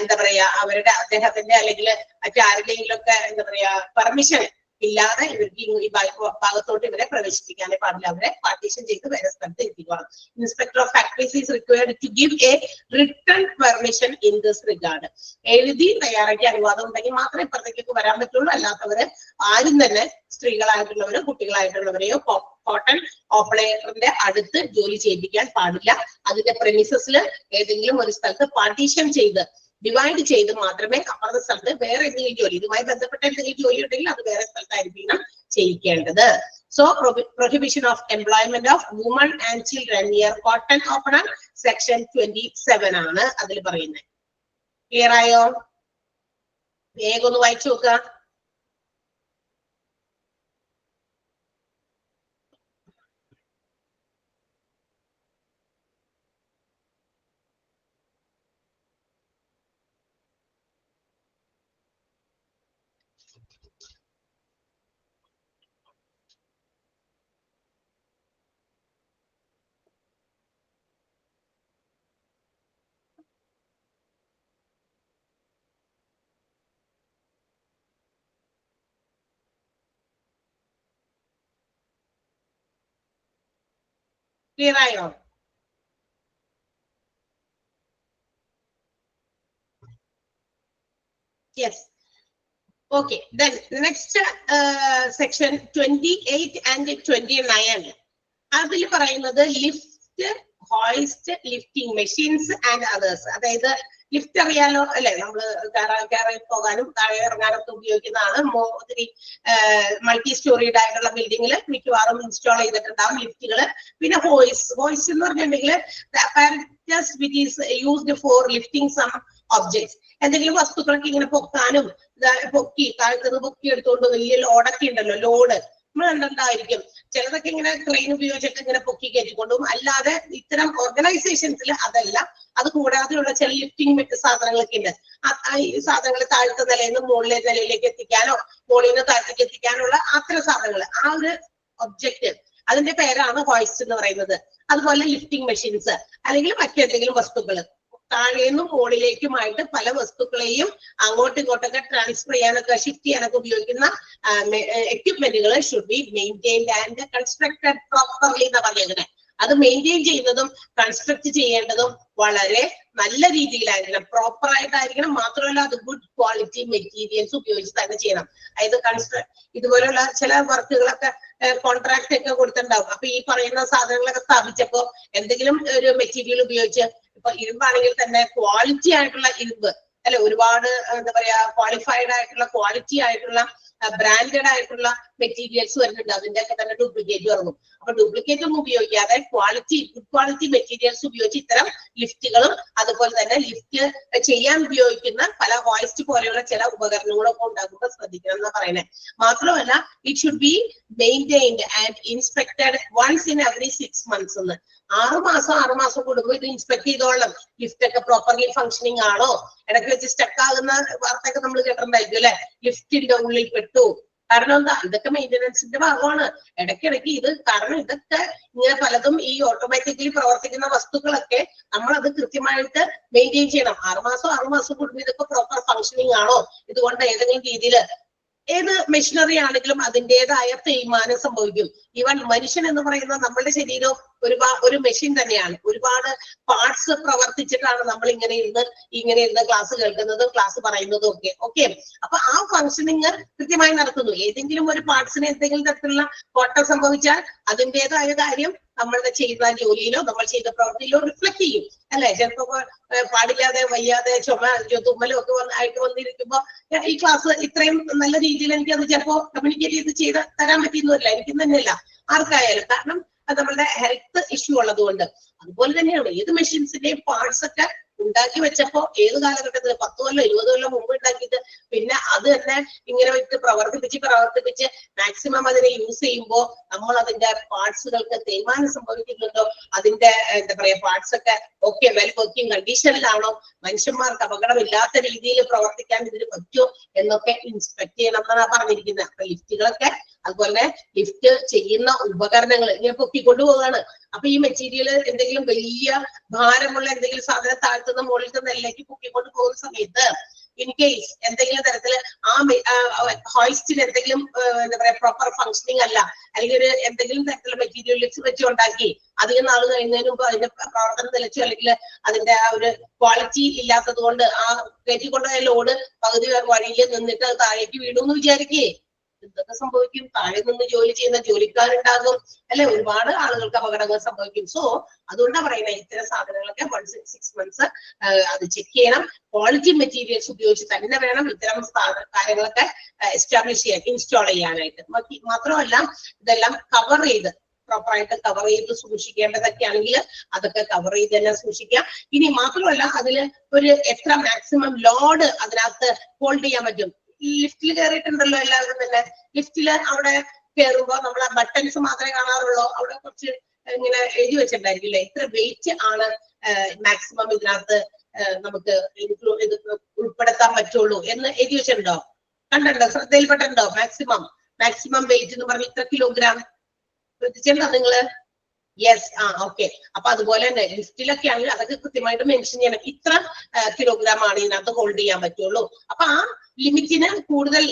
എന്താ പറയാ അവരുടെ അദ്ദേഹത്തിന്റെ അല്ലെങ്കിൽ മറ്റാരുടെയെങ്കിലും ഒക്കെ എന്താ പറയാ പെർമിഷൻ ഇല്ലാതെ ഇവർക്ക് ഈ ഭാഗത്തോട്ട് ഇവരെ പ്രവേശിപ്പിക്കാനേ പാടില്ല. അവരെ പാർട്ടീഷൻ ചെയ്ത് വേറെ സ്ഥലത്ത് എത്തിക്കണം. Inspector of factories is required to give a written permission in this regard. എഴുതി തയ്യാറാക്കി അനുവാദം ഉണ്ടെങ്കിൽ മാത്രമേ ഇപ്പുറത്തേക്കൊക്കെ വരാൻ പറ്റുള്ളൂ. അല്ലാത്തവര് ആരും തന്നെ സ്ത്രീകളായിട്ടുള്ളവരോ കുട്ടികളായിട്ടുള്ളവരെയോ കോട്ടൺ ഓപ്പറേറ്ററിന്റെ അടുത്ത് ജോലി ചെയ്യിപ്പിക്കാൻ പാടില്ല. അതിന്റെ പ്രെമിസസിൽ ഏതെങ്കിലും ഒരു സ്ഥലത്ത് പാർട്ടീഷൻ ചെയ്ത് ഡിവൈഡ് ചെയ്ത് മാത്രമേ അപ്പുറത്തെ സ്ഥലത്ത് വേറെ എന്തെങ്കിലും ജോലി, ഇതുമായി ബന്ധപ്പെട്ട എന്തെങ്കിലും ജോലി ഉണ്ടെങ്കിൽ അത് വേറെ സ്ഥലത്തായിരിക്കണം ചെയ്യിക്കേണ്ടത്. So prohibition of employment of woman and children near cotton opener section 27 ആണ് അതിൽ പറയുന്നത്. ക്ലിയർ ആയോ? വേഗം ഒന്ന് വായിച്ചു നോക്കുക. ക്ലിയർ ആയോ? Yes. Okay. Then next section 28 and 29. അതിൽ പറയുന്നത് lift, hoist, lifting machines and others. അതായത് ലിഫ്റ്റ് അറിയാലോ അല്ലെ, നമ്മള് കയറി പോകാനും താഴെ ഇറങ്ങാനൊക്കെ ഉപയോഗിക്കുന്നതാണ്. ഒത്തിരി മൾട്ടി സ്റ്റോറീഡ് ആയിട്ടുള്ള ബിൽഡിങ്ങിൽ മിക്കവാറും ഇൻസ്റ്റാൾ ചെയ്തിട്ടുണ്ടാവും ലിഫ്റ്റുകള്. പിന്നെ ഹോയിസ് എന്ന് പറഞ്ഞിട്ടുണ്ടെങ്കിൽ which is used for lifting some objects. എന്തെങ്കിലും വസ്തുക്കളൊക്കെ ഇങ്ങനെ പൊക്കാനും, പൊക്കി താഴത്തുനിന്ന് പൊക്കി എടുത്തുകൊണ്ട് വലിയ ലോഡൊക്കെ ഉണ്ടല്ലോ, ലോഡ് നമ്മൾ കണ്ടിട്ടുണ്ടായിരിക്കും. ചിലതൊക്കെ ഇങ്ങനെ ക്രെയിൻ ഉപയോഗിച്ചിട്ട് ഇങ്ങനെ പൊക്കി കയറ്റിക്കൊണ്ടും. അല്ലാതെ ഇത്തരം ഓർഗനൈസേഷൻസിൽ അതല്ല. അത് കൂടാതെയുള്ള ചില ലിഫ്റ്റിംഗ് മറ്റ് സാധനങ്ങളൊക്കെ ഉണ്ട്. ഈ സാധനങ്ങൾ താഴത്തെ നിലയിൽ നിന്ന് മുകളിലെ നിലയിലേക്ക് എത്തിക്കാനോ മുകളിൽ നിന്ന് താഴത്തേക്ക് എത്തിക്കാനുള്ള അത്തരം സാധനങ്ങൾ, ആ ഒരു ഒബ്ജക്റ്റ്, അതിന്റെ പേരാണ് ഹോയിസ്റ്റ് എന്ന് പറയുന്നത്. അതുപോലെ ലിഫ്റ്റിംഗ് മെഷീൻസ് അല്ലെങ്കിൽ മറ്റെന്തെങ്കിലും വസ്തുക്കൾ താഴേന്നും മുകളിലേക്കുമായിട്ട് പല വസ്തുക്കളെയും അങ്ങോട്ടും ഇങ്ങോട്ടൊക്കെ ട്രാൻസ്ഫർ ചെയ്യാനൊക്കെ ഷിഫ്റ്റ് ചെയ്യാനൊക്കെ ഉപയോഗിക്കുന്ന എക്യുപ്മെന്റുകൾ should be maintained and constructed properly എന്നാ പറയുന്നത്. അത് മെയിൻറ്റെയിൻ ചെയ്യുന്നതും കൺസ്ട്രക്ട് ചെയ്യേണ്ടതും വളരെ നല്ല രീതിയിലായിരിക്കണം, പ്രോപ്പർ ആയിട്ടായിരിക്കണം. മാത്രമല്ല അത് ഗുഡ് ക്വാളിറ്റി മെറ്റീരിയൽസ് ഉപയോഗിച്ച് തന്നെ ചെയ്യണം. അതായത് ഇതുപോലുള്ള ചില വർക്കുകളൊക്കെ കോൺട്രാക്ട് ഒക്കെ കൊടുത്തിട്ടുണ്ടാവും. അപ്പൊ ഈ പറയുന്ന സാധനങ്ങളൊക്കെ സ്ഥാപിച്ചപ്പോ എന്തെങ്കിലും ഒരു മെറ്റീരിയൽ ഉപയോഗിച്ച്, ഇപ്പൊ ഇരുമ്പാണെങ്കിൽ തന്നെ ക്വാളിറ്റി ആയിട്ടുള്ള ഇരുമ്പ് അല്ലെ, ഒരുപാട് എന്താ പറയാ ക്വാളിഫൈഡ് ആയിട്ടുള്ള ക്വാളിറ്റി ആയിട്ടുള്ള ബ്രാൻഡഡ് ആയിട്ടുള്ള മെറ്റീരിയൽസ് വരുന്നുണ്ട്. അതിന്റെ ഒക്കെ തന്നെ ഡ്യൂപ്ലിക്കേറ്റ് ഇറങ്ങും. അപ്പൊ ഡ്യൂപ്ലിക്കേറ്റ് ഒന്നും ഉപയോഗിക്കാതെ ഗുഡ് ക്വാളിറ്റി മെറ്റീരിയൽസ് ഉപയോഗിച്ച് ഇത്തരം ലിഫ്റ്റുകളും അതുപോലെ തന്നെ ലിഫ്റ്റ് ചെയ്യാൻ ഉപയോഗിക്കുന്ന പല ഹോയിസ്റ്റ് പോലെയുള്ള ചില ഉപകരണങ്ങളൊക്കെ ഉണ്ടാക്കുമ്പോൾ ശ്രദ്ധിക്കണം എന്നാ പറയുന്നത്. മാത്രമല്ല it should be maintained and inspected once in every 6 months എന്ന്. 6 മാസം കൂടുമ്പോൾ ഇത് ഇൻസ്പെക്ട് ചെയ്തോളണം. ലിഫ്റ്റ് ഒക്കെ പ്രോപ്പർലി ഫംഗ്ഷനിങ് ആണോ, ഇടയ്ക്ക് വെച്ച് സ്റ്റക്ക് ആകുന്ന വാർത്തയൊക്കെ നമ്മൾ കേട്ടിട്ടുണ്ടായിരിക്കും അല്ലെ, ലിഫ്റ്റിന്റെ ഉള്ളിൽ പെട്ടു. കാരണം എന്താ, ഇതൊക്കെ മെയിന്റനൻസിന്റെ ഭാഗമാണ്. ഇടയ്ക്കിടയ്ക്ക് ഇത് കാരണം ഇതൊക്കെ ഇങ്ങനെ പലതും ഈ ഓട്ടോമാറ്റിക്കലി പ്രവർത്തിക്കുന്ന വസ്തുക്കളൊക്കെ നമ്മൾ അത് കൃത്യമായിട്ട് മെയിൻറ്റെയിൻ ചെയ്യണം. 6 മാസം കൂടുമ്പോൾ ഇതൊക്കെ പ്രോപ്പർ ഫംഗ്ഷനിങ് ആണോ, ഇതുകൊണ്ട് ഏതെങ്കിലും രീതിയിൽ ഏത് മെഷീനറി ആണെങ്കിലും അതിൻ്റെതായ തേയ്മാനം സംഭവിക്കും. ഈവൻ മനുഷ്യൻ എന്ന് പറയുന്ന നമ്മുടെ ശരീരം ഒരു മെഷീൻ തന്നെയാണ്. ഒരുപാട് പാർട്സ് പ്രവർത്തിച്ചിട്ടാണ് നമ്മൾ ഇങ്ങനെ ഇരുന്ന് ക്ലാസ് കേൾക്കുന്നതും ക്ലാസ് പറയുന്നതും ഒക്കെ. ഓക്കെ, അപ്പൊ ആ ഫംഗ്ഷനിങ് കൃത്യമായി നടക്കുന്നു. ഏതെങ്കിലും ഒരു പാർട്സിന് എന്തെങ്കിലും തരത്തിലുള്ള കോട്ടം സംഭവിച്ചാൽ അതിൻ്റെതായ കാര്യം നമ്മളുടെ ചെയ്ത ജോലിയിലോ നമ്മൾ ചെയ്ത പ്രവൃത്തിയിലോ റിഫ്ലക്ട് ചെയ്യും അല്ലെ. ചിലപ്പോ പാടില്ലാതെ വയ്യാതെ തുമ്മലും ഒക്കെ ആയിട്ട് വന്നിരിക്കുമ്പോ ഈ ക്ലാസ് ഇത്രയും നല്ല രീതിയിൽ എനിക്ക് അത് ചിലപ്പോ കമ്മ്യൂണിക്കേറ്റ് ചെയ്ത് തരാൻ പറ്റിയെന്നില്ല, എനിക്ക് തന്നെയല്ല ആർക്കായാലും. കാരണം അത് നമ്മളുടെ ഹെൽത്ത് ഇഷ്യൂ ഉള്ളത് കൊണ്ട്. അതുപോലെ തന്നെയാണ് ഏത് മെഷീൻസിന്റെയും പാർട്സ് ഒക്കെ ഉണ്ടാക്കി വെച്ചപ്പോ ഏത് കാലഘട്ടത്തിൽ 10 കൊല്ലം 20 കൊല്ലം മുമ്പ് ഉണ്ടാക്കിയിട്ട് പിന്നെ അത് തന്നെ ഇങ്ങനെ വെച്ച് പ്രവർത്തിപ്പിച്ച് മാക്സിമം അതിനെ യൂസ് ചെയ്യുമ്പോൾ നമ്മൾ അതിന്റെ പാർട്സുകൾക്ക് തേയ്മാനം സംഭവിക്കുന്നുണ്ടോ, അതിന്റെ എന്താ പറയാ പാർട്സ് ഒക്കെ ഓക്കെ വെൽ വർക്കിംഗ് കണ്ടീഷനിലാണോ, മനുഷ്യന്മാർക്ക് അപകടമില്ലാത്ത രീതിയിൽ പ്രവർത്തിക്കാൻ ഇതിന് പറ്റുമോ എന്നൊക്കെ ഇൻസ്പെക്ട് ചെയ്യണം എന്നാണ് പറഞ്ഞിരിക്കുന്നത്. അപ്പൊ ലിഫ്റ്റുകളൊക്കെ അതുപോലെ ലിഫ്റ്റ് ചെയ്യുന്ന ഉപകരണങ്ങൾ ഇങ്ങനെ പൊക്കിക്കൊണ്ടു പോവുകയാണ്. അപ്പൊ ഈ മെറ്റീരിയൽ എന്തെങ്കിലും വലിയ ഭാരമുള്ള എന്തെങ്കിലും സാധനം താഴ്ത്തുന്ന മുകളിലത്തെ നെല്ലേക്ക് പൊക്കിക്കൊണ്ട് പോകുന്ന സമയത്ത് ഇൻ കേസ് എന്തെങ്കിലും തരത്തില് ആ ഹോയിസ്റ്റിൽ എന്തെങ്കിലും എന്താ പറയാ പ്രോപ്പർ ഫംഗ്ഷനിങ് അല്ല, അല്ലെങ്കിൽ ഒരു എന്തെങ്കിലും തരത്തിലുള്ള മെറ്റീരിയൽ വെച്ച് ഉണ്ടാക്കി അധികം നാൾ കഴിയുന്നതിന് മുമ്പ് അതിന്റെ പ്രവർത്തനം നിലച്ചു, അല്ലെങ്കിൽ അതിന്റെ ആ ഒരു ക്വാളിറ്റി ഇല്ലാത്തത് കൊണ്ട് ആ കയറ്റിക്കൊണ്ടുപോയ ലോഡ് പകുതി വഴിയിൽ നിന്നിട്ട് അത് താഴേക്ക് വീണു എന്ന് വിചാരിക്കേ, എന്തൊക്കെ സംഭവിക്കും? താഴെ നിന്ന് ജോലി ചെയ്യുന്ന ജോലിക്കാരുണ്ടാകും അല്ലെ, ഒരുപാട് ആളുകൾക്ക് അപകടങ്ങൾ സംഭവിക്കും. സോ അതുകൊണ്ടാണ് പറയുന്നത് ഇത്തരം സാധനങ്ങളൊക്കെ 1 in 6 months അത് ചെക്ക് ചെയ്യണം. ക്വാളിറ്റി മെറ്റീരിയൽസ് ഉപയോഗിച്ച് തന്നെ വേണം ഇത്തരം കാര്യങ്ങളൊക്കെ എസ്റ്റാബ്ലിഷ് ചെയ്യാൻ, ഇൻസ്റ്റാൾ ചെയ്യാനായിട്ട്. മാത്രമല്ല ഇതെല്ലാം കവർ ചെയ്ത് പ്രോപ്പറായിട്ട് കവർ ചെയ്ത് സൂക്ഷിക്കേണ്ടതൊക്കെ ആണെങ്കിൽ അതൊക്കെ കവർ ചെയ്ത് തന്നെ സൂക്ഷിക്കാം. ഇനി മാത്രമല്ല അതില് ഒരു എത്ര മാക്സിമം ലോഡ് അതിനകത്ത് ഹോൾഡ് ചെയ്യാൻ പറ്റും. ലിഫ്റ്റിൽ കയറിയിട്ടുണ്ടല്ലോ എല്ലാവരും തന്നെ. ലിഫ്റ്റില് അവിടെ കയറുമ്പോ നമ്മൾ ആ ബട്ടൺസ് മാത്രമേ കാണാറുള്ളൂ. അവിടെ കുറച്ച് ഇങ്ങനെ എഴുതി വെച്ചിട്ടുണ്ടായിരിക്കില്ലേ, ഇത്ര വെയിറ്റ് ആണ് മാക്സിമം ഇതിനകത്ത് നമുക്ക് ഉൾപ്പെടുത്താൻ പറ്റുള്ളൂ എന്ന് എഴുതി വെച്ചിട്ടുണ്ടോ? കണ്ടോ? ശ്രദ്ധയിൽപ്പെട്ടുണ്ടോ? മാക്സിമം വെയിറ്റ് എന്ന് പറഞ്ഞ് ഇത്ര കിലോഗ്രാം ശ്രദ്ധിച്ചിട്ടുണ്ടോ നിങ്ങള്? Yes, okay. അപ്പൊ അതുപോലെ തന്നെ ലിഫ്റ്റിലൊക്കെ ആണെങ്കിൽ അതൊക്കെ കൃത്യമായിട്ട് മെൻഷൻ ചെയ്യണം. ഇത്ര കിലോഗ്രാം ആണ് ഇതിനകത്ത് ഹോൾഡ് ചെയ്യാൻ പറ്റുള്ളൂ. അപ്പൊ ആ ലിമിറ്റിന് കൂടുതൽ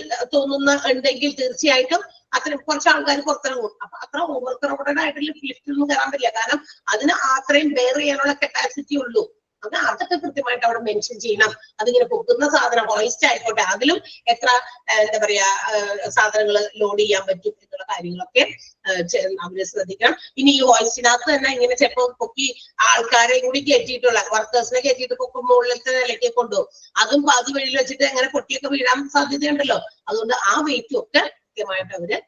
ഉണ്ടെങ്കിൽ തീർച്ചയായിട്ടും അത്രയും കുറച്ച് ആൾക്കാർ പുറത്തിറങ്ങും. അപ്പൊ അത്ര ഓവർ ക്രൗഡഡ് ആയിട്ടുള്ള ലിഫ്റ്റിലൊന്നും കയറാൻ പറ്റില്ല. കാരണം അതിന് അത്രയും ബെയർ ചെയ്യാനുള്ള കപ്പാസിറ്റി ഉള്ളൂ. അതൊക്കെ കൃത്യമായിട്ട് അവിടെ മെൻഷൻ ചെയ്യണം. അതിങ്ങനെ പൊക്കുന്ന സാധനം ഹോയിസ്റ്റ് ആയിക്കോട്ടെ, അതിലും എത്ര എന്താ പറയാ സാധനങ്ങൾ ലോഡ് ചെയ്യാൻ പറ്റും എന്നുള്ള കാര്യങ്ങളൊക്കെ അവര് ശ്രദ്ധിക്കണം. ഇനി ഈ ഹോയിസ്റ്റിനകത്ത് തന്നെ ഇങ്ങനെ ചിലപ്പോൾ പൊക്കി ആൾക്കാരെ കൂടി കയറ്റിയിട്ടുള്ള വർക്കേഴ്സിനെ കയറ്റിയിട്ട് പൊക്കും മുകളിലത്തെ നിലയ്ക്ക് കൊണ്ടുപോകും. അതും പാതി വഴിയിൽ വെച്ചിട്ട് അങ്ങനെ പൊട്ടിയൊക്കെ വീഴാൻ സാധ്യതയുണ്ടല്ലോ. അതുകൊണ്ട് ആ വെയിറ്റും ഒക്കെ കൃത്യമായിട്ട് അവര്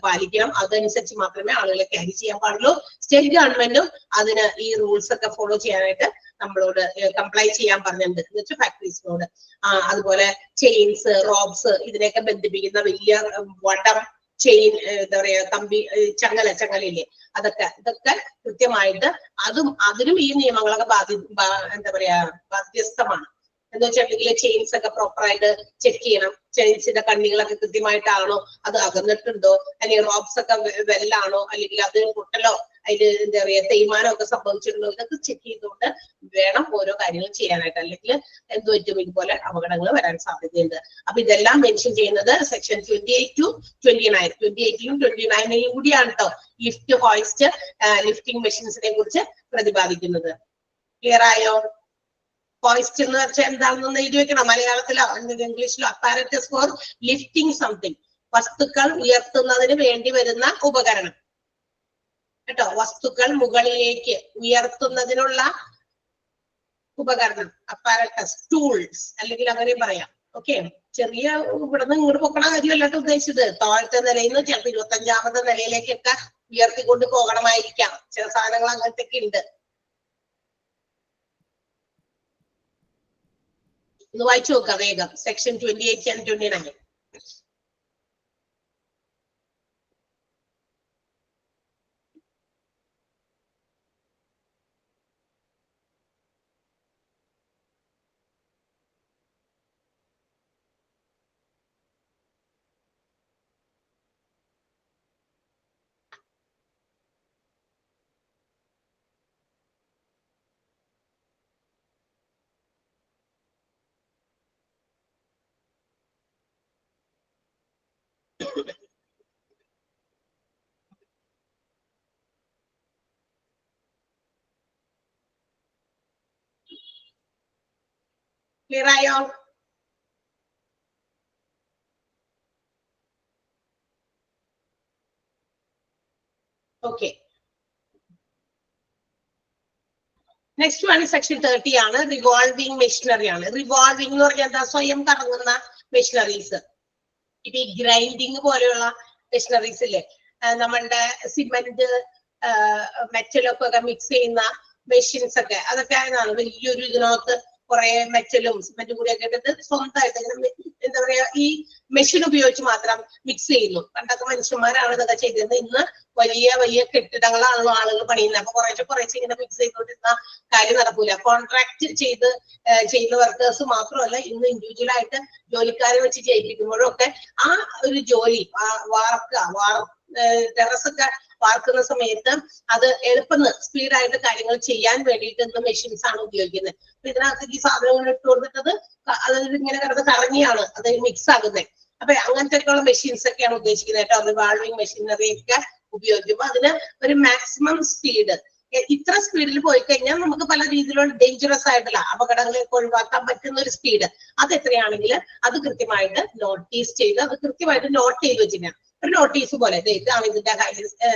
പാലിക്കണം. അതനുസരിച്ച് മാത്രമേ ആളുകളെ ക്യാരി ചെയ്യാൻ പാടുള്ളൂ. സ്റ്റേറ്റ് ഗവൺമെന്റും അതിന് ഈ റൂൾസ് ഒക്കെ ഫോളോ ചെയ്യാനായിട്ട് നമ്മളോട് കംപ്ലൈ ചെയ്യാൻ പറഞ്ഞിട്ടുണ്ട്, എന്ന് വെച്ചാൽ ഫാക്ടറീസിനോട്. അതുപോലെ ചെയിൻസ്, റോബ്സ് ഇതിനെയൊക്കെ ബന്ധിപ്പിക്കുന്ന വലിയ വടം ചെയിൻ, എന്താ പറയാ കമ്പി, ചങ്ങലയില്ലേ, ഇതൊക്കെ കൃത്യമായിട്ട് അതിനും ഈ നിയമങ്ങളൊക്കെ എന്താ പറയാ ബാധ്യസ്ഥമാണ്. എന്ന് വെച്ചിട്ടുണ്ടെങ്കിൽ ചെയിൻസ് ഒക്കെ പ്രോപ്പർ ആയിട്ട് ചെക്ക് ചെയ്യണം. ചെയിൻസിന്റെ കണ്ണികളൊക്കെ കൃത്യമായിട്ടാണോ, അത് അകന്നിട്ടുണ്ടോ, അല്ലെങ്കിൽ റോബ്സ് ഒക്കെ വെല്ലാണോ, അല്ലെങ്കിൽ അത് പൊട്ടലോ അതിൽ എന്താ പറയാ തേയ്മാനം ഒക്കെ സംഭവിച്ചിട്ടുണ്ടോ, ഇതൊക്കെ ചെക്ക് ചെയ്തുകൊണ്ട് വേണം ഓരോ കാര്യങ്ങൾ ചെയ്യാനായിട്ട്. അല്ലെങ്കിൽ എന്ത് പറ്റും, ഇതുപോലെ അപകടങ്ങൾ വരാൻ സാധ്യതയുണ്ട്. അപ്പൊ ഇതെല്ലാം മെൻഷൻ ചെയ്യുന്നത് സെക്ഷൻ 28 to 29, 28ലും 29ലും കൂടിയാണ് കേട്ടോ ലിഫ്റ്റ്, ഹോയിസ്റ്റ്, ലിഫ്റ്റിംഗ് മെഷീൻസിനെ കുറിച്ച് പ്രതിപാദിക്കുന്നത്. ക്ലിയർ ആയോ? ഹോയിസ്റ്റ് എന്ന് വെച്ചാൽ എന്താണെന്ന് എഴുതി വെക്കണം, മലയാളത്തിലോ ഇംഗ്ലീഷിലോ. അപ്പാരറ്റസ് ഫോർ ലിഫ്റ്റിംഗ് സംതിങ്, വസ്തുക്കൾ ഉയർത്തുന്നതിന് വേണ്ടി വരുന്ന ഉപകരണം കേട്ടോ. വസ്തുക്കൾ മുകളിലേക്ക് ഉയർത്തുന്നതിനുള്ള ഉപകരണം, അപ്പാരറ്റസ്, ടൂൾസ് അല്ലെങ്കിൽ അങ്ങനെ പറയാം. ഓക്കെ, ചെറിയ ഇവിടുന്ന് ഇങ്ങോട്ട് പൊക്കണ കാര്യമല്ലാട്ട് ഉദ്ദേശിച്ചത്, താഴത്തെ നിലയിൽ നിന്ന് ചിലപ്പോൾ 25ാമത്തെ നിലയിലേക്കൊക്കെ ഉയർത്തിക്കൊണ്ട് പോകണമായിരിക്കാം. ചില സാധനങ്ങൾ അങ്ങനത്തെ ഒക്കെ ഉണ്ട്. ഒന്ന് വായിച്ചു നോക്കാം വേഗം, സെക്ഷൻ 28 and 29. ക്ലിയർ ആയോ? ഓക്കെ, നെക്സ്റ്റ് വൺ സെക്ഷൻ 30 ആണ്. റിവോൾവിംഗ് മെഷീനറി ആണ്. റിവോൾവിംഗ് എന്ന് പറഞ്ഞാൽ എന്താ? സ്വയം കറങ്ങുന്ന മെഷീനറീസ്. ഇപ്പൊ ഈ ഗ്രൈൻഡിങ് പോലെയുള്ള മെഷീനറീസ് ഇല്ലേ, നമ്മളുടെ സിമെന്റ് മെറ്റലൊക്കെ മിക്സ് ചെയ്യുന്ന മെഷീൻസ് ഒക്കെ, അതൊക്കെ ആണ് വലിയൊരു ഇതിനകത്ത് കുറെ മെറ്റലും സിമെന്റും കൂടിയൊക്കെ ഇട്ടിട്ട് സ്വന്തമായിട്ട് ഇങ്ങനെ എന്താ പറയാ ഈ മെഷീൻ ഉപയോഗിച്ച് മാത്രം മിക്സ് ചെയ്യുന്നു. പണ്ടൊക്കെ മനുഷ്യന്മാരാണ് ഇതൊക്കെ ചെയ്തിരുന്നത്. ഇന്ന് വലിയ വലിയ കെട്ടിടങ്ങളാണല്ലോ ആളുകൾ പണിയുന്നത്. അപ്പൊ കുറേശ്ശെ ഇങ്ങനെ മിക്സ് ചെയ്തുകൊണ്ടിരുന്ന കാര്യം നടക്കൂല. കോൺട്രാക്ട് ചെയ്യുന്ന വർക്കേഴ്സ് മാത്രമല്ല, ഇന്ന് ഇൻഡിവിജ്വൽ ആയിട്ട് ജോലിക്കാരെ വെച്ച് ചെയ്യിപ്പിക്കുമ്പോഴൊക്കെ ആ ഒരു ജോലി ടെറസൊക്കെ വാർക്കുന്ന സമയത്ത് അത് എളുപ്പം സ്പീഡായിട്ട് കാര്യങ്ങൾ ചെയ്യാൻ വേണ്ടിയിട്ട് ഇന്ന് മെഷീൻസ് ആണ് ഉപയോഗിക്കുന്നത്. അപ്പൊ ഇതിനകത്ത് ഈ സാധനങ്ങൾ ഇട്ട് കൊടുത്തിട്ടത് അത് ഇങ്ങനെ കിടന്ന് കറങ്ങിയാണ് അത് മിക്സ് ആകുന്നത്. അപ്പൊ അങ്ങനത്തെ ഒക്കെയുള്ള മെഷീൻസ് ഒക്കെയാണ് ഉദ്ദേശിക്കുന്നത് കേട്ടോ. റിവോൾവിംഗ് മെഷീനറി ഒക്കെ ഉപയോഗിക്കുമ്പോൾ അതിന് ഒരു മാക്സിമം സ്പീഡ്, ഇത്ര സ്പീഡിൽ പോയി കഴിഞ്ഞാൽ നമുക്ക് പല രീതിയിലുള്ള ഡേഞ്ചറസ് ആയിട്ടുള്ള അപകടങ്ങളൊക്കെ ഒഴിവാക്കാൻ പറ്റുന്ന ഒരു സ്പീഡ്, അത് എത്രയാണെങ്കിൽ അത് കൃത്യമായിട്ട് നോട്ടീസ് ചെയ്ത് അത് കൃത്യമായിട്ട് നോട്ട് ചെയ്ത് വെച്ചിരിക്കണം. ഒരു നോട്ടീസ് പോലെ ഇതാണ് ഇതിന്റെ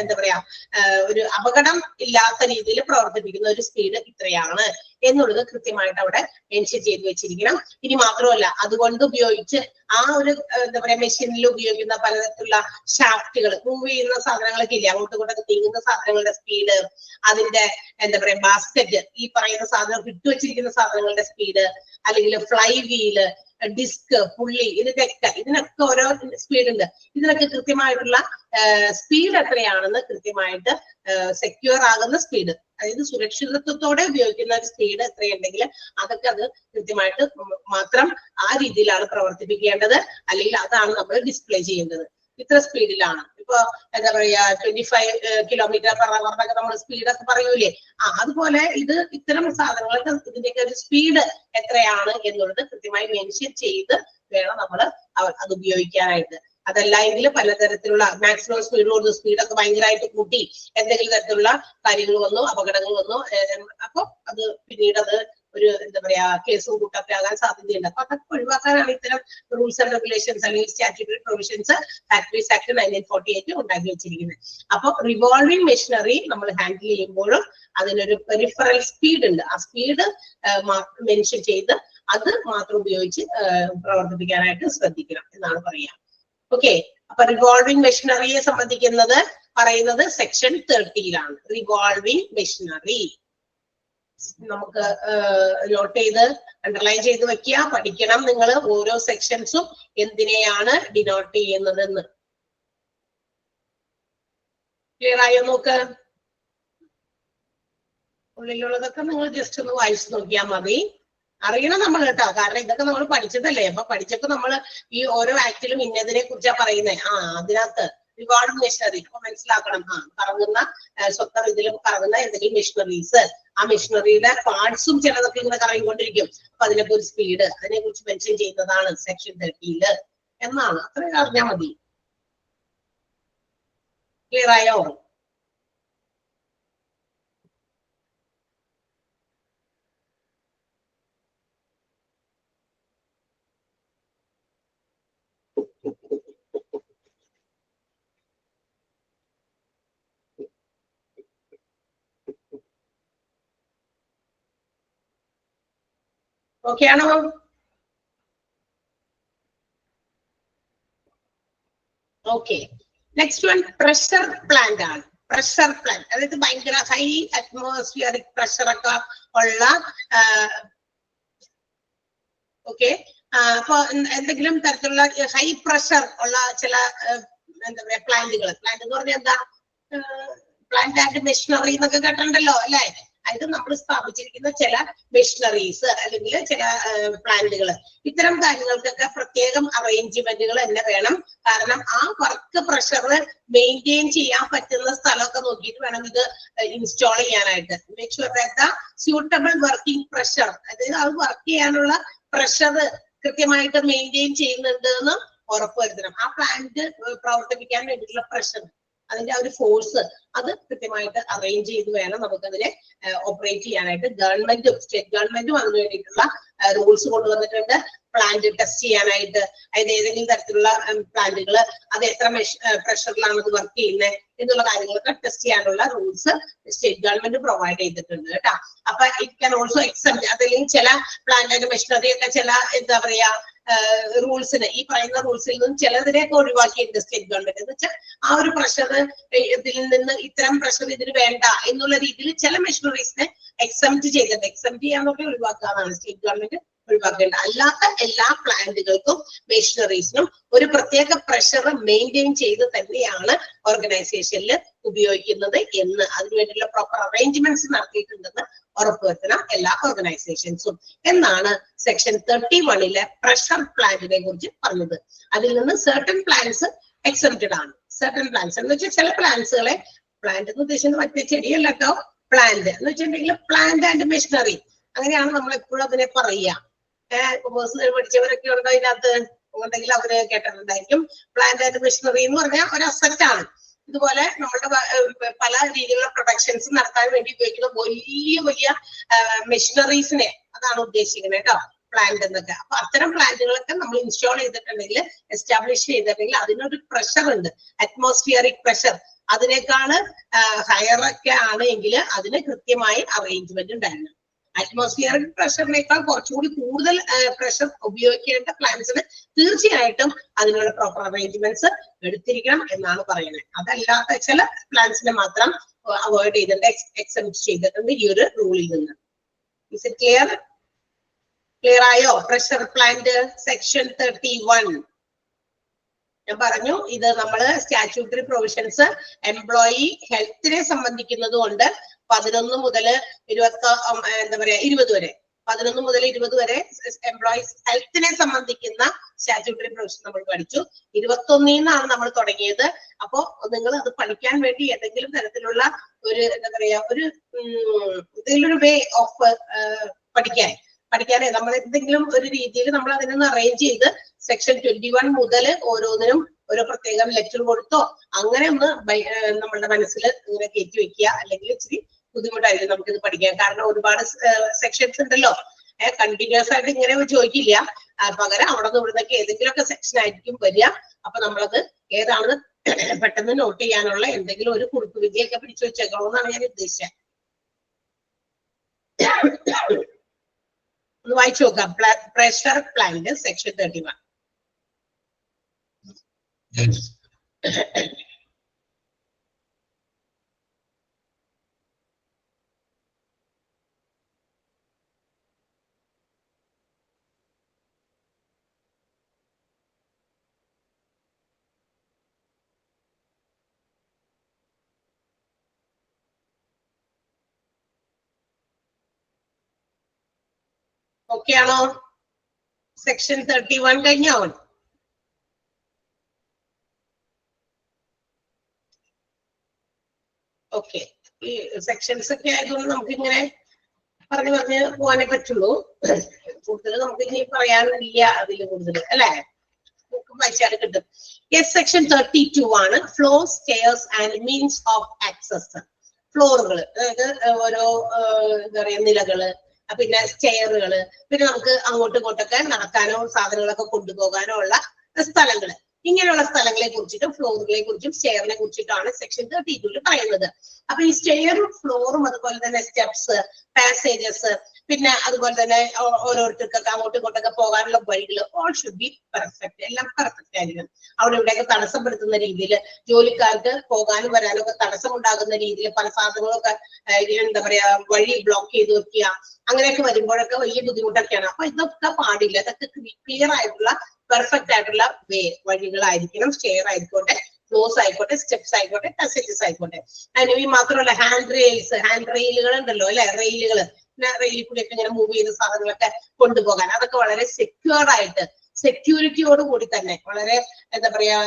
എന്താ പറയാ ഒരു അപകടം ഇല്ലാത്ത രീതിയിൽ പ്രവർത്തിപ്പിക്കുന്ന ഒരു സ്പീഡ് ഇത്രയാണ് എന്നുള്ളത് കൃത്യമായിട്ട് അവിടെ മെൻഷൻ ചെയ്ത് വെച്ചിരിക്കണം. ഇനി മാത്രമല്ല, അതുകൊണ്ട് ഉപയോഗിച്ച് ആ ഒരു എന്താ പറയാ മെഷീനിൽ ഉപയോഗിക്കുന്ന പലതരത്തിലുള്ള ഷാഫ്റ്റുകൾ, മൂവ് ചെയ്യുന്ന സാധനങ്ങളൊക്കെ ഇല്ലേ, അങ്ങോട്ടും ഇങ്ങോട്ടൊക്കെ നീങ്ങുന്ന സാധനങ്ങളുടെ സ്പീഡ്, അതിന്റെ എന്താ പറയാ ബാസ്കറ്റ്, ഈ പറയുന്ന സാധനം ഇട്ടുവെച്ചിരിക്കുന്ന സാധനങ്ങളുടെ സ്പീഡ്, അല്ലെങ്കിൽ ഫ്ലൈ വീല്, ഡിസ്ക്, പുള്ളി, ഇതിനൊക്കെ ഓരോ സ്പീഡ് ഉണ്ട്. ഇതിനൊക്കെ കൃത്യമായിട്ടുള്ള സ്പീഡ് എത്രയാണെന്ന് കൃത്യമായിട്ട് സെക്യൂർ ആകുന്ന സ്പീഡ്, അതായത് സുരക്ഷിതത്വത്തോടെ ഉപയോഗിക്കുന്ന ഒരു സ്പീഡ് എത്രയുണ്ടെങ്കിൽ അതൊക്കെ അത് കൃത്യമായിട്ട് മാത്രം ആ രീതിയിലാണ് പ്രവർത്തിപ്പിക്കേണ്ടത്. അല്ലെങ്കിൽ അതാണ് നമ്മൾ ഡിസ്പ്ലേ ചെയ്യേണ്ടത്. ഇത്ര സ്പീഡിലാണ്. ഇപ്പൊ എന്താ പറയാ 25 km/h എന്നൊക്കെ നമ്മൾ സ്പീഡൊക്കെ പറയൂലേ, അതുപോലെ ഇത് ഇത്തരം സാധനങ്ങൾക്ക് ഇതിന്റെയൊക്കെ ഒരു സ്പീഡ് എത്രയാണ് എന്നുള്ളത് കൃത്യമായി മെൻഷൻ ചെയ്ത് വേണം നമ്മൾ അത് ഉപയോഗിക്കാനായിട്ട്. അതല്ല എങ്കിൽ പലതരത്തിലുള്ള മാക്സിമം സ്പീഡ് കൊടുത്ത് സ്പീഡൊക്കെ ഭയങ്കരമായിട്ട് കൂട്ടി എന്തെങ്കിലും തരത്തിലുള്ള കാര്യങ്ങൾ വന്നു, അപകടങ്ങൾ വന്നു, അപ്പൊ അത് പിന്നീട് അത് ഒരു എന്താ പറയാ കേസും കൂട്ടൊക്കെ ആകാൻ സാധ്യതയുണ്ട്. അപ്പൊ അതൊക്കെ ഒഴിവാക്കാനാണ് ഇത്തരം റൂൾസ് ആൻഡ് റെഗുലേഷൻസ് അല്ലെങ്കിൽ സ്റ്റാറ്റ്യൂട്ടറി പ്രൊവിഷൻസ് ഫാക്ടറീസ് ആക്ട് 1948 ഉണ്ടാക്കി വെച്ചിരിക്കുന്നത്. അപ്പൊ റിവോൾവിംഗ് മെഷീനറി നമ്മൾ ഹാൻഡിൽ ചെയ്യുമ്പോഴും അതിനൊരു പെരിഫറൽ സ്പീഡ് ഉണ്ട്. ആ സ്പീഡ് മെൻഷൻ ചെയ്ത് അത് മാത്രം ഉപയോഗിച്ച് പ്രവർത്തിപ്പിക്കാനായിട്ട് ശ്രദ്ധിക്കണം എന്നാണ് പറയാം. ഓക്കെ, അപ്പൊ റിവോൾവിംഗ് മെഷീനറിയെ സംബന്ധിക്കുന്നത് പറയുന്നത് സെക്ഷൻ 30ലാണ്. റിവോൾവിംഗ് മെഷീനറി നമുക്ക് നോട്ട് ചെയ്ത് അണ്ടർലൈൻ ചെയ്ത് വെക്കുക, പഠിക്കണം നിങ്ങൾ ഓരോ സെക്ഷൻസും എന്തിനെയാണ് ഡിനോട്ട് ചെയ്യുന്നതെന്ന്. ക്ലിയർ ആയോ? നോക്ക്, ഉള്ളിലുള്ളതൊക്കെ നിങ്ങൾ ജസ്റ്റ് ഒന്ന് വായിച്ചു നോക്കിയാൽ മതി. അറിയണം നമ്മൾ കേട്ടോ, കാരണം ഇതൊക്കെ നമ്മൾ പഠിച്ചതല്ലേ. അപ്പൊ പഠിച്ചപ്പോ നമ്മൾ ഈ ഓരോ ആക്ടിലും ഇന്നതിനെ കുറിച്ചാ പറയുന്നത്. അതിനകത്ത് ഒരുപാട് മെഷീനറി അപ്പൊ മനസ്സിലാക്കണം. കറങ്ങുന്ന സ്വന്തം ഇതിലും കറങ്ങുന്ന എന്തെങ്കിലും മെഷീനറീസ്, ആ മെഷീനറിയുടെ പാർട്സും ചിലതൊക്കെ ഇങ്ങനെ കറങ്ങിക്കൊണ്ടിരിക്കും. അപ്പൊ അതിനൊക്കെ ഒരു സ്പീഡ്, അതിനെ കുറിച്ച് മെൻഷൻ ചെയ്യുന്നതാണ് സെക്ഷൻ 30 എന്നാണ്. അത്രയും അറിഞ്ഞാൽ മതി. ക്ലിയർ ആയോ? ഓക്കെ ആണോ? Okay, next one pressure plant ആണ്. പ്രഷർ പ്ലാന്റ് അതായത് ഭയങ്കര ഹൈ അറ്റ്മോസ്ഫിയറിക് പ്രഷർ ഒക്കെ ഉള്ള ഓക്കെ. അപ്പൊ എന്തെങ്കിലും തരത്തിലുള്ള ഹൈ പ്രഷർ ഉള്ള ചില എന്താ പറയാ പ്ലാന്റ് എന്ന് പറഞ്ഞാൽ എന്താ, പ്ലാന്റ് ആൻഡ് മെഷീനറി എന്നൊക്കെ കേട്ടിട്ടുണ്ടല്ലോ അല്ലെ. അത് നമ്മൾ സ്ഥാപിച്ചിരിക്കുന്ന ചില മെഷീനറീസ് അല്ലെങ്കിൽ ചില പ്ലാന്റുകൾ, ഇത്തരം കാര്യങ്ങൾക്കൊക്കെ പ്രത്യേകം അറേഞ്ച്മെന്റുകൾ തന്നെ വേണം. കാരണം ആ വർക്ക് പ്രഷർ മെയിൻറ്റെയിൻ ചെയ്യാൻ പറ്റുന്ന സ്ഥലമൊക്കെ നോക്കിയിട്ട് വേണം ഇത് ഇൻസ്റ്റാൾ ചെയ്യാനായിട്ട്. Make sure that suitable working pressure, അതായത് അത് വർക്ക് ചെയ്യാനുള്ള പ്രഷർ കൃത്യമായിട്ട് മെയിൻറ്റെയിൻ ചെയ്യുന്നുണ്ട് എന്ന് ഉറപ്പുവരുത്തണം. ആ പ്ലാന്റ് പ്രവർത്തിപ്പിക്കാൻ വേണ്ടിയിട്ടുള്ള പ്രഷർ, അതിന്റെ ആ ഒരു ഫോഴ്സ് അത് കൃത്യമായിട്ട് അറേഞ്ച് ചെയ്ത് വേണം നമുക്കതിനെ ഓപ്പറേറ്റ് ചെയ്യാനായിട്ട്. ഗവൺമെന്റും സ്റ്റേറ്റ് ഗവൺമെന്റും അതിന് വേണ്ടിയിട്ടുള്ള റൂൾസ് കൊണ്ടുവന്നിട്ടുണ്ട്. പ്ലാന്റ് ടെസ്റ്റ് ചെയ്യാനായിട്ട്, അതായത് ഏതെങ്കിലും തരത്തിലുള്ള പ്ലാന്റുകൾ അത് എത്ര പ്രഷറിലാണ് അത് വർക്ക് ചെയ്യുന്നത് എന്നുള്ള കാര്യങ്ങളൊക്കെ ടെസ്റ്റ് ചെയ്യാനുള്ള റൂൾസ് സ്റ്റേറ്റ് ഗവൺമെന്റ് പ്രൊവൈഡ് ചെയ്തിട്ടുണ്ട് കേട്ടോ. അപ്പൊ ഇറ്റ് ക്യാൻ ഓൾസോ എക്സെപ്റ്റ്, അതല്ലെങ്കിൽ ചില പ്ലാന്റ് ആൻഡ് മെഷീനറി ഒക്കെ ചില എന്താ പറയാ റൂൾസിന്, ഈ പറയുന്ന റൂൾസിൽ നിന്നും ചിലതിനെയൊക്കെ ഒഴിവാക്കിയിട്ടുണ്ട് സ്റ്റേറ്റ് ഗവൺമെന്റ്. എന്ന് വെച്ചാൽ ആ ഒരു പ്രഷർ ഇതിൽ നിന്ന് ഇത്തരം പ്രഷർ ഇതിന് വേണ്ട എന്നുള്ള രീതിയിൽ ചില മെഷീനറീസിനെ എക്സെപ്റ്റ് ചെയ്തിട്ടുണ്ട്. എക്സെപ്റ്റ് ചെയ്യാന്നൊക്കെ ഒഴിവാക്കാന്നാണ് സ്റ്റേറ്റ് ഗവൺമെന്റ് ഒഴിവാക്കേണ്ടത്. അല്ലാത്ത എല്ലാ പ്ലാന്റുകൾക്കും മെഷീനറീസിനും ഒരു പ്രത്യേക പ്രഷർ മെയിൻറ്റെയിൻ ചെയ്ത് തന്നെയാണ് ഓർഗനൈസേഷനിൽ ഉപയോഗിക്കുന്നത് എന്ന്, അതിനുവേണ്ടിയുള്ള പ്രോപ്പർ അറേഞ്ച്മെന്റ്സ് നടത്തിയിട്ടുണ്ടെന്ന് ഉറപ്പുവരുത്തണം എല്ലാ ഓർഗനൈസേഷൻസും എന്നാണ് സെക്ഷൻ 31 പ്രഷർ പ്ലാന്റിനെ കുറിച്ച് പറഞ്ഞത്. അതിൽ നിന്ന് സർട്ടൻ പ്ലാന്റ്സ് എക്സെപ്റ്റഡ് ആണ്. സർട്ടൻ പ്ലാന്റ്സ് എന്ന് വെച്ചാൽ ചില പ്ലാന്റ്സുകളെ, പ്ലാന്റ് എന്ന് ഉദ്ദേശിക്കുന്നത് മറ്റേ ചെടിയല്ല കേട്ടോ, പ്ലാന്റ് എന്ന് വെച്ചിട്ടുണ്ടെങ്കിൽ പ്ലാന്റ് ആൻഡ് മെഷീനറി അങ്ങനെയാണ് നമ്മൾ എപ്പോഴും അതിനെ പറയുക. പേഴ്സണൽ പഠിച്ചവരൊക്കെ ഉണ്ടോ അതിനകത്ത് ഉണ്ടെങ്കിൽ അവര് കേട്ടിട്ടുണ്ടായിരിക്കും. പ്ലാന്റ് ആൻഡ് മെഷീനറി എന്ന് പറഞ്ഞാൽ ഒരു അസറ്റ് ആണ്. ഇതുപോലെ നമ്മുടെ പല രീതിയിലുള്ള പ്രൊഡക്ഷൻസ് നടത്താൻ വേണ്ടി ഉപയോഗിക്കുന്ന വലിയ വലിയ മെഷീനറീസിനെ അതാണ് ഉദ്ദേശിക്കുന്നത് കേട്ടോ, പ്ലാന്റ് എന്നൊക്കെ. അപ്പൊ അത്തരം പ്ലാന്റുകളൊക്കെ നമ്മൾ ഇൻസ്റ്റാൾ ചെയ്തിട്ടുണ്ടെങ്കിൽ, എസ്റ്റാബ്ലിഷ് ചെയ്തിട്ടുണ്ടെങ്കിൽ അതിനൊരു പ്രഷർ ഉണ്ട്, അറ്റ്മോസ്ഫിയറിക് പ്രഷർ. അതിനേക്കാള് ഹയർ ഒക്കെ ആണെങ്കിൽ അതിന് കൃത്യമായി അറേഞ്ച്മെന്റ് ഉണ്ടായിരുന്നു. അറ്റ്മോസ്ഫിയറിക് പ്രഷറിനേക്കാൾ കുറച്ചുകൂടി കൂടുതൽ പ്രഷർ ഉപയോഗിക്കേണ്ട പ്ലാന്റ്സിന് തീർച്ചയായിട്ടും അതിനുള്ള പ്രോപ്പർ അറേഞ്ച്മെന്റ്സ് എടുത്തിരിക്കണം എന്നാണ് പറയുന്നത്. അതല്ലാത്ത ചില പ്ലാന്റ്സിനെ മാത്രം അവോയ്ഡ് ചെയ്തിട്ടുണ്ട്, എക്സെപ്റ്റ് ചെയ്തിട്ടുണ്ട് ഈ ഒരു റൂളിൽ നിന്ന്. Is it clear? ക്ലിയർ ആയോ? പ്രഷർ പ്ലാന്റ് സെക്ഷൻ 31 ഞാൻ പറഞ്ഞു. ഇത് നമ്മള് സ്റ്റാറ്റ്യൂട്ടറി പ്രൊവിഷൻസ് എംപ്ലോയി ഹെൽത്തിനെ സംബന്ധിക്കുന്നത് കൊണ്ട് 11 മുതൽ 20 വരെ 11 മുതൽ 20 വരെ എംപ്ലോയീസ് ഹെൽത്തിനെ സംബന്ധിക്കുന്ന സ്റ്റാറ്റ്യൂട്ടറി പ്രൊവിഷൻ നമ്മൾ പഠിച്ചു. 21 നമ്മൾ തുടങ്ങിയത്. അപ്പോ നിങ്ങൾ അത് പഠിക്കാൻ വേണ്ടി ഏതെങ്കിലും തരത്തിലുള്ള ഒരു എന്താ പറയാ ഒരു ഇതിലൊരു വേ ഓഫ് പഠിക്കാനേ നമ്മൾ എന്തെങ്കിലും ഒരു രീതിയിൽ നമ്മൾ അതിനൊന്ന് അറേഞ്ച് ചെയ്ത് സെക്ഷൻ 21 മുതൽ ഓരോന്നിനും ഓരോ പ്രത്യേകം ലെക്ചർ കൊടുത്തോ അങ്ങനെ ഒന്ന് നമ്മളുടെ മനസ്സിൽ ഇങ്ങനെ കയറ്റി വെക്കുക. അല്ലെങ്കിൽ ഇച്ചിരി ബുദ്ധിമുട്ടായിരിക്കും നമുക്കിത് പഠിക്കാൻ. കാരണം ഒരുപാട് സെക്ഷൻസ് ഉണ്ടല്ലോ, കണ്ടിന്യൂസ് ആയിട്ട് ഇങ്ങനെ ചോദിക്കില്ല. പകരം അവിടെ നിന്ന് ഇവിടുന്നൊക്കെ ഏതെങ്കിലുമൊക്കെ സെക്ഷൻ ആയിരിക്കും വരിക. അപ്പൊ നമ്മളത് ഏതാണെന്ന് പെട്ടെന്ന് നോട്ട് ചെയ്യാനുള്ള എന്തെങ്കിലും ഒരു കുറിപ്പ് വിദ്യയൊക്കെ പിടിച്ചു വെച്ചേക്കണമെന്നാണ് ഞാൻ ഉദ്ദേശിച്ചത്. ഒന്ന് വായിച്ചു നോക്കാം. Pressure plant section 31. ഓക്കെ ആണോ? സെക്ഷൻ 31 കഴിഞ്ഞോ? ഓക്കെ, ഈ സെക്ഷൻസ് ഒക്കെ ആയതുകൊണ്ട് നമുക്ക് ഇങ്ങനെ പറഞ്ഞു പോകാനേ പറ്റുള്ളൂ. കൂടുതൽ നമുക്ക് ഇനി പറയാനില്ല അതിൽ കൂടുതൽ, അല്ലെ? വായിച്ചാൽ കിട്ടും. യെസ്, സെക്ഷൻ 32 ആണ് floor, stairs and means of access. ഫ്ലോറുകൾ, അതായത് ഓരോ എന്താ പറയാ നിലകള്, പിന്നെ സ്റ്റെയറുകള്, പിന്നെ നമുക്ക് അങ്ങോട്ടും ഇങ്ങോട്ടൊക്കെ നടക്കാനോ സാധനങ്ങളൊക്കെ കൊണ്ടുപോകാനോ ഉള്ള സ്ഥലങ്ങള്. ഇങ്ങനെയുള്ള സ്ഥലങ്ങളെ കുറിച്ചിട്ടും ഫ്ലോറുകളെ കുറിച്ചും സ്റ്റെയറിനെ കുറിച്ചിട്ടാണ് സെക്ഷൻ 32 പറയുന്നത്. അപ്പൊ ഈ സ്റ്റെയറും ഫ്ലോറും അതുപോലെ തന്നെ സ്റ്റെപ്സ്, പാസേജസ്, പിന്നെ അതുപോലെ തന്നെ ഓരോരുത്തർക്കൊക്കെ അങ്ങോട്ടും ഇങ്ങോട്ടൊക്കെ പോകാനുള്ള വഴികൾ ഓൾ ഷുഡ് ബി പെർഫെക്റ്റ്. എല്ലാം പെർഫെക്റ്റ് ആയിരിക്കണം. അവിടെ ഇവിടെയൊക്കെ തടസ്സപ്പെടുത്തുന്ന രീതിയിൽ, ജോലിക്കാർക്ക് പോകാനും വരാനും ഒക്കെ തടസ്സമുണ്ടാകുന്ന രീതിയിൽ പല സാധനങ്ങളൊക്കെ എന്താ പറയാ വഴി ബ്ലോക്ക് ചെയ്ത് വെക്കുക, അങ്ങനെയൊക്കെ വരുമ്പോഴൊക്കെ വലിയ ബുദ്ധിമുട്ടൊക്കെയാണ്. അപ്പൊ ഇതൊക്കെ പാടില്ല. ഇതൊക്കെ ക്ലിയർ ആയിട്ടുള്ള പെർഫെക്റ്റ് ആയിട്ടുള്ള വഴികളായിരിക്കണം. സ്റ്റെയർ ആയിക്കോട്ടെ, ഫ്ലോസ് ആയിക്കോട്ടെ, സ്റ്റെപ്സ് ആയിക്കോട്ടെ, പാസേജസ് ആയിക്കോട്ടെ. അതിന് ഈ മാത്രമല്ല ഹാൻഡ് റെയിലുകൾ ഉണ്ടല്ലോ, അല്ലെ? റെയിലുകള്, റെയിലിൽ കൂടിയൊക്കെ ഇങ്ങനെ മൂവ് ചെയ്ത സാധനങ്ങളൊക്കെ കൊണ്ടുപോകാൻ, അതൊക്കെ വളരെ സെക്യൂർഡ് ആയിട്ട്, സെക്യൂരിറ്റിയോട് കൂടി തന്നെ വളരെ എന്താ പറയാ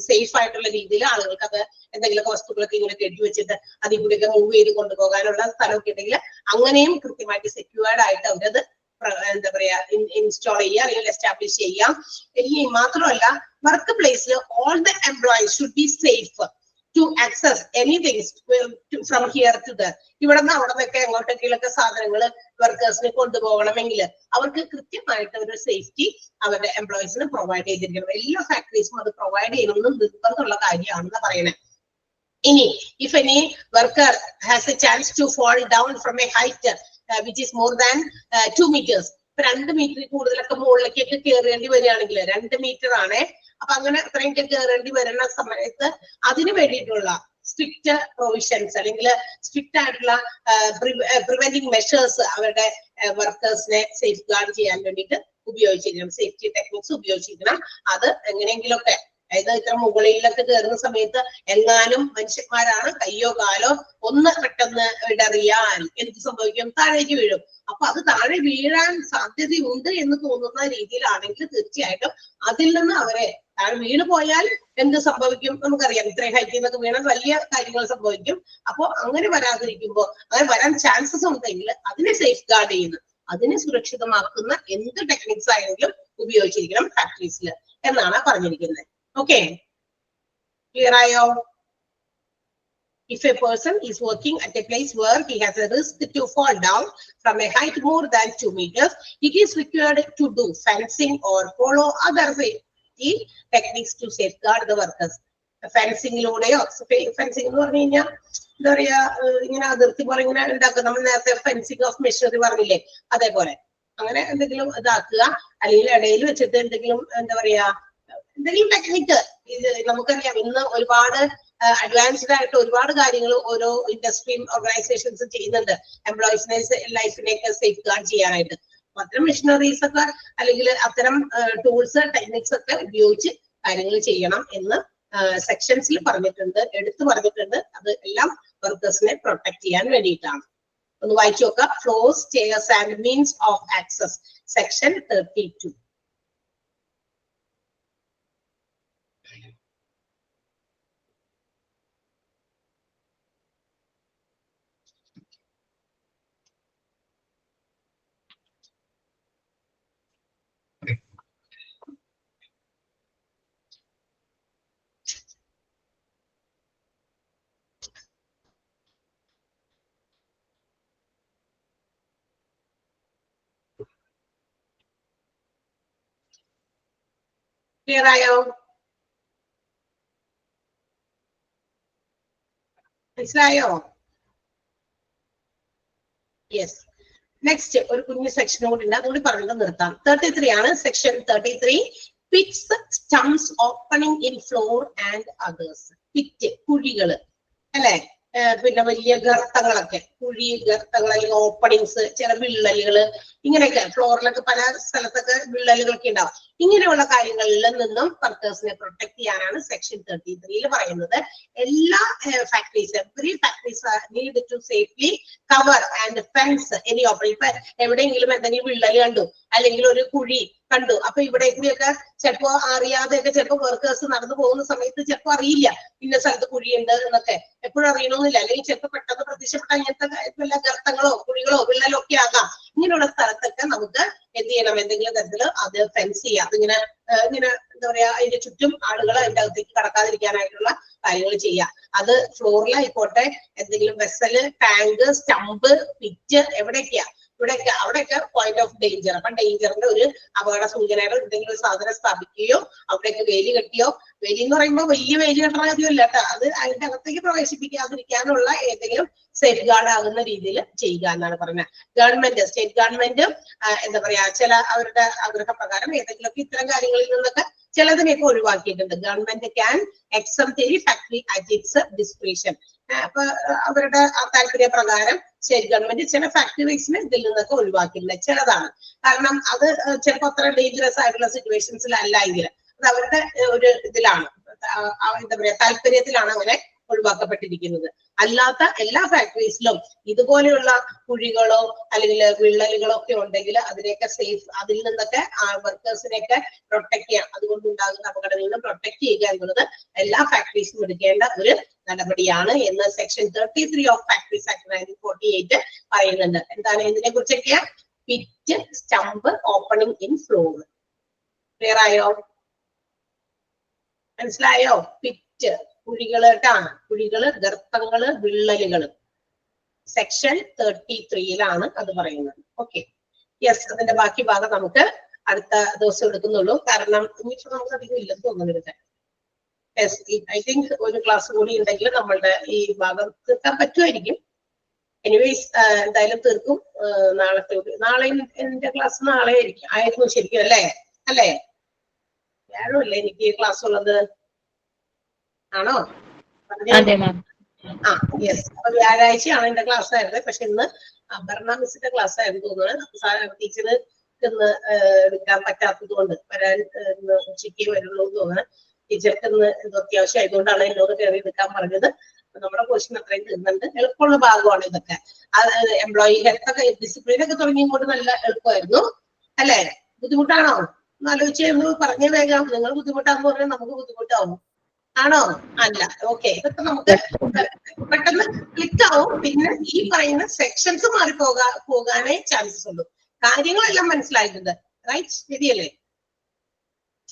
സേഫ് ആയിട്ടുള്ള രീതിയിൽ ആളുകൾക്ക് അത് എന്തെങ്കിലുമൊക്കെ വസ്തുക്കളൊക്കെ ഇങ്ങനെ കെട്ടി വെച്ചിട്ട് അതിൽ കൂടിയൊക്കെ മൂവ് ചെയ്ത് കൊണ്ടുപോകാനുള്ള സ്ഥലമൊക്കെ ഉണ്ടെങ്കിൽ അങ്ങനെയും കൃത്യമായിട്ട് സെക്യൂർഡ് ആയിട്ട് അവരത് എന്താ പറയാ ഇൻസ്റ്റാൾ ചെയ്യുക അല്ലെങ്കിൽ എസ്റ്റാബ്ലിഷ് ചെയ്യാം. ഇനി മാത്രമല്ല വർക്ക് പ്ലേസിൽ all the employees should be safe to access anything from here to there. ഇവിടെ നിന്ന് അവിടെ നിന്നൊക്കെ എങ്ങോട്ടൊക്കെയൊക്കെ സാധനങ്ങൾ വർക്കേഴ്സിന് കൊണ്ടുപോകണമെങ്കിൽ അവർക്ക് കൃത്യമായിട്ട് ഒരു സേഫ്റ്റി അവരുടെ എംപ്ലോയീസിന് പ്രൊവൈഡ് ചെയ്തിരിക്കണം. എല്ലാ ഫാക്ടറീസും അത് പ്രൊവൈഡ് ചെയ്യണമെന്ന് നിർബന്ധമുള്ള കാര്യമാണെന്ന് പറയണേ. ഇനി if any worker has a chance to fall down from a height which is more than 2 meters. 2 metre കൂടുതലൊക്കെ മുകളിലേക്കൊക്കെ കയറേണ്ടി വരികയാണെങ്കിൽ 2 മീറ്റർ ആണ്. അപ്പൊ അങ്ങനെ അത്രയൊക്കെ കയറേണ്ടി വരുന്ന സമയത്ത് അതിന് വേണ്ടിയിട്ടുള്ള സ്ട്രിക്റ്റ് പ്രൊവിഷൻസ് അല്ലെങ്കിൽ സ്ട്രിക്റ്റ് ആയിട്ടുള്ള പ്രിവെന്റിംഗ് മെഷേഴ്സ് അവരുടെ വർക്കേഴ്സിനെ സേഫ് ഗാർഡ് ചെയ്യാൻ വേണ്ടിയിട്ട് ഉപയോഗിച്ചിരിക്കണം. Safety techniques ഉപയോഗിച്ചിരിക്കണം. അത് എങ്ങനെയെങ്കിലൊക്കെ, അതായത് ഇത്ര മുകളിലൊക്കെ കയറുന്ന സമയത്ത് എങ്ങാനും മനുഷ്യന്മാരാണ് കയ്യോ കാലോ ഒന്ന് പെട്ടെന്ന് ഇടറിയാൽ എന്ത് സംഭവിക്കും? താഴേക്ക് വീഴും. അപ്പൊ അത് താഴെ വീഴാൻ സാധ്യതയുണ്ട് എന്ന് തോന്നുന്ന രീതിയിലാണെങ്കിൽ തീർച്ചയായിട്ടും അതിൽ നിന്ന് അവരെ താഴെ വീണ് പോയാൽ എന്ത് സംഭവിക്കും നമുക്കറിയാം. ഇത്രയും ഹൈറ്റിൽ നിന്നൊക്കെ വീണാൽ വലിയ കാര്യങ്ങൾ സംഭവിക്കും. അപ്പൊ അങ്ങനെ വരാതിരിക്കുമ്പോൾ, അങ്ങനെ വരാൻ ചാൻസസ് ഉണ്ടെങ്കിൽ അതിനെ സേഫ് ഗാർഡ് ചെയ്യുന്നു, അതിനെ സുരക്ഷിതമാക്കുന്ന എന്ത് ടെക്നിക്സ് ആയെങ്കിലും ഉപയോഗിച്ചിരിക്കണം ഫാക്ടറീസിൽ എന്നാണ് പറഞ്ഞിരിക്കുന്നത്. Okay, clear ayo? If a person is working at a place where he has a risk to fall down from a height more than 2 meters, it is required to do fencing or follow other safety techniques to safeguard the workers. ഫെൻസിങ്ങിലൂടെയോ, fencing എന്ന് പറഞ്ഞു കഴിഞ്ഞാൽ എന്താ പറയാ ഇങ്ങനെ അതിർത്തി പോലെ ഇങ്ങനെ ഉണ്ടാക്കുക. നമ്മൾ നേരത്തെ ഫെൻസിങ് ഓഫ് മെഷീനറി പറഞ്ഞില്ലേ, അതേപോലെ അങ്ങനെ എന്തെങ്കിലും ഇതാക്കുക. അല്ലെങ്കിൽ ഇടയിൽ വെച്ചിട്ട് എന്തെങ്കിലും എന്താ പറയാ എന്തെങ്കിലും ടെക്നിക്ക്. ഇത് നമുക്കറിയാം ഇന്ന് ഒരുപാട് അഡ്വാൻസ്ഡ് ആയിട്ട് ഒരുപാട് കാര്യങ്ങൾ ഓരോ ഇൻഡസ്ട്രിയും ഓർഗനൈസേഷൻസ് ചെയ്യുന്നുണ്ട് എംപ്ലോയീസിനെ ലൈഫിനെയൊക്കെ സേഫ് ഗാർഡ് ചെയ്യാനായിട്ട്. അത്തരം മെഷീനറീസ് ഒക്കെ അല്ലെങ്കിൽ അത്തരം ടൂൾസ് ടെക്നിക്സ് ഒക്കെ ഉപയോഗിച്ച് കാര്യങ്ങൾ ചെയ്യണം എന്ന് സെക്ഷൻസിൽ പറഞ്ഞിട്ടുണ്ട്, എടുത്തു പറഞ്ഞിട്ടുണ്ട്. അത് എല്ലാം വർക്കേഴ്സിനെ പ്രൊട്ടക്ട് ചെയ്യാൻ വേണ്ടിയിട്ടാണ്. ഒന്ന് വായിച്ചു നോക്കാം. Floors, stairs and means of access, section 32. Clear ആയോ? മനസ്സിലായോ? യെസ്. നെക്സ്റ്റ് ഒരു കുഞ്ഞു സെക്ഷൻ കൂടി ഉണ്ട്, അതുകൂടി പറഞ്ഞിട്ട് നിർത്താം. 33 ആണ് section 33. Pits, sumps, opening in floor and others. Pit, കുഴികള് അല്ലെ, പിന്നെ വലിയ ഗർത്തങ്ങളൊക്കെ, കുഴി ഗർത്തങ്ങൾ അല്ലെങ്കിൽ ഓപ്പണിങ്സ്, ചില വിള്ളലുകള്, ഇങ്ങനെയൊക്കെ ഫ്ലോറിലൊക്കെ പല സ്ഥലത്തൊക്കെ വിള്ളലുകളൊക്കെ ഉണ്ടാവും. ഇങ്ങനെയുള്ള കാര്യങ്ങളിൽ നിന്നും വർക്കേഴ്സിനെ പ്രൊട്ടക്ട് ചെയ്യാനാണ് സെക്ഷൻ 33 പറയുന്നത്. എല്ലാ factories, every factories need to safely cover and fence any operation. ഇപ്പൊ എവിടെയെങ്കിലും എന്തെങ്കിലും വിള്ളൽ കണ്ടു, അല്ലെങ്കിൽ ഒരു കുഴി കണ്ടു, അപ്പൊ ഇവിടെ കൂടിയൊക്കെ ചിലപ്പോ അറിയാതെയൊക്കെ ചിലപ്പോ വർക്കേഴ്സ് നടന്നു പോകുന്ന സമയത്ത് ചിലപ്പോ അറിയില്ല ഇന്ന സ്ഥലത്ത് കുഴിയുണ്ട് എന്നൊക്കെ, എപ്പോഴും അറിയണമെന്നില്ല. അല്ലെങ്കിൽ ചിലപ്പോൾ പെട്ടെന്ന് പ്രത്യക്ഷപ്പെട്ട അങ്ങനത്തെ വല്ല ഗർത്തങ്ങളോ കുഴികളോ വിള്ളലോ ഒക്കെ ആകാം. ഇങ്ങനെയുള്ള സ്ഥലത്തൊക്കെ നമുക്ക് എന്ത് ചെയ്യണം, എന്തെങ്കിലും തരത്തില് അത് ഫെൻസ് ചെയ്യാം. അതിങ്ങനെ ഇങ്ങനെ എന്താ പറയാ, അതിന്റെ ചുറ്റും ആളുകൾ അതിന്റെ അകത്തേക്ക് കടക്കാതിരിക്കാനായിട്ടുള്ള കാര്യങ്ങൾ ചെയ്യാം. അത് ഫ്ലോറിലായിക്കോട്ടെ, എന്തെങ്കിലും വെസല്, ടാങ്ക്, സ്റ്റമ്പ്, പിറ്റ്, എവിടെയൊക്കെയാ അവിടെയൊക്കെ പോയിന്റ് ഓഫ് ഡേഞ്ചർ. അപ്പൊ ഡേഞ്ചറിന്റെ ഒരു അപകട സൂചനയുടെ എന്തെങ്കിലും ഒരു സാധനം സ്ഥാപിക്കുകയോ അവിടേക്ക് വേലി കെട്ടിയോ, വേലി എന്ന് പറയുമ്പോൾ വലിയ വേലി കെട്ടണ കാര്യമല്ല കേട്ടോ, അത് അതിന്റെ അകത്തേക്ക് പ്രവേശിപ്പിക്കാതിരിക്കാനുള്ള ഏതെങ്കിലും സേഫ് ഗാർഡ് ആകുന്ന രീതിയിൽ ചെയ്യുക എന്നാണ് പറഞ്ഞത്. ഗവൺമെന്റ്, സ്റ്റേറ്റ് ഗവൺമെന്റ് എന്താ പറയാ, ചില അവരുടെ ആഗ്രഹപ്രകാരം ഏതെങ്കിലുമൊക്കെ ഇത്തരം കാര്യങ്ങളിൽ നിന്നൊക്കെ ചിലതിനെയൊക്കെ ഒഴിവാക്കിയിട്ടുണ്ട്. Government can exempt any factory at its description. അപ്പൊ അവരുടെ താല്പര്യ പ്രകാരം സ്റ്റേറ്റ് ഗവൺമെന്റ് ചില ഫാക്ടറീസിനെ ഇതിൽ നിന്നൊക്കെ ഒഴിവാക്കിയിട്ടുണ്ട്. ചിലതാണ് കാരണം അത് ചിലപ്പോൾ അത്ര ഡേഞ്ചറസ് ആയിട്ടുള്ള സിറ്റുവേഷൻസിലല്ല എങ്കിൽ അത് അവരുടെ ഒരു ഇതിലാണ്, എന്താ പറയാ, താല്പര്യത്തിലാണ് അങ്ങനെ ഒഴിവാക്കപ്പെട്ടിരിക്കുന്നത്. അല്ലാത്ത എല്ലാ ഫാക്ടറീസിലും ഇതുപോലെയുള്ള കുഴികളോ അല്ലെങ്കിൽ വിള്ളലുകളോ ഒക്കെ ഉണ്ടെങ്കിൽ അതിനെയൊക്കെ സേഫ്, അതിൽ നിന്നൊക്കെ വർക്കേഴ്സിനെയൊക്കെ പ്രൊട്ടക്ട് ചെയ്യാം. അതുകൊണ്ടുണ്ടാകുന്ന അപകടങ്ങളിൽ നിന്ന് പ്രൊട്ടക്ട് ചെയ്യുക എന്നുള്ളത് എല്ലാ ഫാക്ടറീസിലും എടുക്കേണ്ട ഒരു നടപടിയാണ് എന്ന് സെക്ഷൻ 33 ഓഫ് ഫാക്ടറീസ് ആക്ട് 1948 പറയുന്നുണ്ട്. എന്താണ് ഇതിനെ കുറിച്ചൊക്കെ? Pit, stump, opening in floor. Clear ആയോ? മനസ്സിലായോ? പിറ്റ് കുഴികള് കേട്ടാണ്, കുഴികള്, ഗർത്തങ്ങള്, വിള്ളലുകള്. സെക്ഷൻ 33 അത് പറയുന്നത്. Okay, yes. അതിന്റെ ബാക്കി ഭാഗം നമുക്ക് അടുത്ത ദിവസം എടുക്കുന്നുള്ളൂ. കാരണം ഇനിയിപ്പോ നമുക്ക് അധികം ഇല്ലെന്ന് തോന്നുന്നത്. യെസ്, ഐ തിങ്ക് ഒരു ക്ലാസ് കൂടി ഉണ്ടെങ്കിൽ നമ്മളുടെ ഈ ഭാഗം തീർക്കാൻ പറ്റുമായിരിക്കും. എനിവേസ് എന്തായാലും തീർക്കും. നാളെ എന്റെ ക്ലാസ് നാളെ ആയിരുന്നു ശരിക്കും, അല്ലേ? വ്യാഴമല്ലേ എനിക്ക് ക്ലാസ് ഉള്ളത്? ആണോ? യെസ്. അപ്പൊ വ്യാഴാഴ്ചയാണ് എന്റെ ക്ലാസ് ആയിരുന്നത്. പക്ഷെ ഇന്ന് അപർണ മിസ്സിന്റെ ക്ലാസ് ആയിരുന്നു തോന്നുന്നത്. ടീച്ചർ ഇന്ന് എടുക്കാൻ പറ്റാത്തത് കൊണ്ട് വരാൻ ഉച്ചയ്ക്ക് വരുള്ളൂ എന്ന് തോന്നുന്നത്. ടീച്ചർക്ക് ഇന്ന് എന്തോ അത്യാവശ്യം ആയതുകൊണ്ടാണ് എന്നോട് കയറി എടുക്കാൻ പറഞ്ഞത്. നമ്മുടെ പോർഷൻ അത്രയും തീർന്നുണ്ട്. എളുപ്പമുള്ള ഭാഗമാണ് ഇതൊക്കെ. എംപ്ലോയി ഹെൽത്ത് ഒക്കെ ഡിസിപ്ലിൻ ഒക്കെ തുടങ്ങിയതുകൊണ്ട് നല്ല എളുപ്പമായിരുന്നു, അല്ലേ? ബുദ്ധിമുട്ടാണോ? ഒന്ന് ആലോചിച്ച് പറഞ്ഞേ വേഗം. നിങ്ങൾ ബുദ്ധിമുട്ടാന്ന് പറഞ്ഞാൽ നമുക്ക് ബുദ്ധിമുട്ടാവും. ആണോ? അല്ല. ഓക്കെ, ഇതൊക്കെ നമുക്ക് പെട്ടെന്ന് ക്ലിക്ക് ആവും. പിന്നെ ഈ പറയുന്ന സെക്ഷൻസ് പോകാനേ ചാൻസസ് ഉള്ളൂ. കാര്യങ്ങളെല്ലാം മനസ്സിലായിട്ടുണ്ട്, റൈറ്റ്?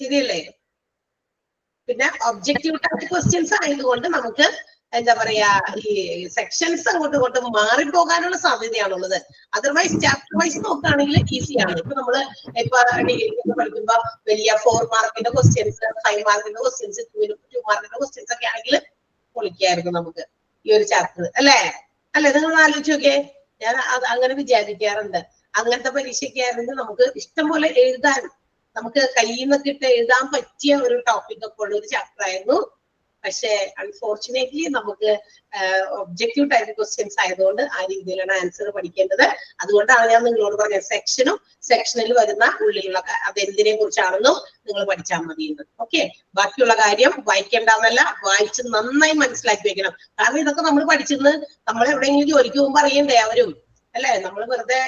ശരിയല്ലേ? പിന്നെ ഒബ്ജക്റ്റീവ് ടൈപ്പ് ക്വസ്റ്റ്യൻസ് ആയതുകൊണ്ട് നമുക്ക് എന്താ പറയാ, ഈ സെക്ഷൻസ് അങ്ങോട്ട് മാറിപ്പോകാനുള്ള സാധ്യതയാണുള്ളത്. അതർവൈസ് ചാപ്റ്റർ വൈസ് നോക്കുകയാണെങ്കിൽ ഈസിയാണ്. ഇപ്പൊ നമ്മള് ഡിഗ്രി പഠിക്കുമ്പോ വലിയ 4 മാർക്കിന്റെ ക്വസ്റ്റ്യൻസ്, 5 മാർക്കിന്റെ ക്വസ്റ്റ്യൻസ്, 2 മാർക്കിന്റെ ക്വസ്റ്റ്യൻസ് ഒക്കെ ആണെങ്കിൽ പൊളിക്കായിരുന്നു നമുക്ക് ഈ ഒരു ചാപ്റ്റർ, അല്ലേ? നിങ്ങൾ ആലോചിച്ച് നോക്കിയേ. ഞാൻ അങ്ങനെ വിചാരിക്കാറുണ്ട്. അങ്ങനത്തെ പരീക്ഷയ്ക്ക് ആയിരുന്നെങ്കിൽ നമുക്ക് ഇഷ്ടം പോലെ എഴുതാൻ, നമുക്ക് കയ്യിൽ നിന്നൊക്കെ ഇട്ട് എഴുതാൻ പറ്റിയ ഒരു ടോപ്പിക് ഒക്കെ ഉള്ള ഒരു ചാപ്റ്റർ ആയിരുന്നു. പക്ഷെ അൺഫോർച്ചുനേറ്റ്ലി നമുക്ക് ഒബ്ജക്റ്റീവ് ടൈപ്പ് ക്വസ്റ്റ്യൻസ് ആയതുകൊണ്ട് ആ രീതിയിലാണ് ആൻസർ പഠിക്കേണ്ടത്. അതുകൊണ്ടാണ് ഞാൻ നിങ്ങളോട് പറഞ്ഞത് സെക്ഷനിൽ വരുന്ന ഉള്ളിലുള്ള അതെന്തിനെ കുറിച്ചാണെന്നും നിങ്ങൾ പഠിച്ചാൽ മതിയെന്ന്. ഓക്കെ, ബാക്കിയുള്ള കാര്യം വായിക്കേണ്ടെന്നല്ല, വായിച്ച് നന്നായി മനസ്സിലാക്കി വെക്കണം. കാരണം ഇതൊക്കെ നമ്മൾ പഠിച്ചെന്ന് നമ്മൾ എവിടെയെങ്കിലും ജോലിക്ക് പോകുമ്പോൾ അറിയണ്ടേ അവരും, അല്ലെ? നമ്മൾ വെറുതെ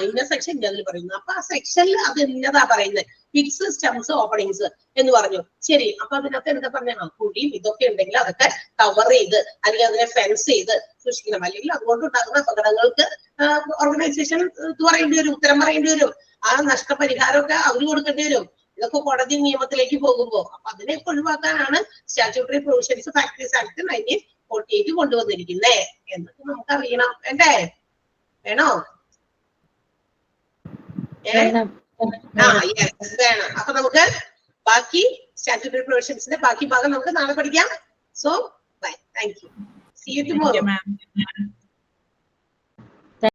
ഇന്ന സെക്ഷൻ അതിൽ പറയുന്നു. അപ്പൊ ആ സെക്ഷനിൽ അത് ഇന്നതാ പറയുന്നത്. പിറ്റ്സ്, സ്റ്റംസ്, ഓപ്പണിങ്സ് എന്ന് പറഞ്ഞു. ശരി, അപ്പൊ അതിനകത്ത് എന്താ പറഞ്ഞ കുഴിയും ഇതൊക്കെ ഉണ്ടെങ്കിൽ അതൊക്കെ കവർ ചെയ്ത് അല്ലെങ്കിൽ അതിനെ ഫെൻസ് ചെയ്ത് സൂക്ഷിക്കണം. അല്ലെങ്കിൽ അതുകൊണ്ടുണ്ടാകുന്ന അപകടങ്ങൾക്ക് ഓർഗനൈസേഷൻ പറയേണ്ടി വരും, ഉത്തരം പറയേണ്ടി വരും. ആ നഷ്ടപരിഹാരമൊക്കെ അവർ കൊടുക്കേണ്ടി വരും. ഇതൊക്കെ കോടതി നിയമത്തിലേക്ക് പോകുമ്പോ. അപ്പൊ അതിനെയൊക്കെ ഒഴിവാക്കാനാണ് സ്റ്റാറ്റ്യൂട്ടറി പ്രൊവിഷൻസ് ഫാക്ടറീസ് ആക്ട് 1948 കൊണ്ടുവന്നിരിക്കുന്നേ എന്നൊക്കെ നമുക്ക് അറിയണം. വേണോ? വേണം. അപ്പൊ നമുക്ക് ബാക്കി സ്റ്റാറ്റ്യൂട്ടറി പ്രൊവിഷൻസിന്റെ ബാക്കി ഭാഗം നമുക്ക് നാളെ പഠിക്കാം. So bye, thank you, see you tomorrow.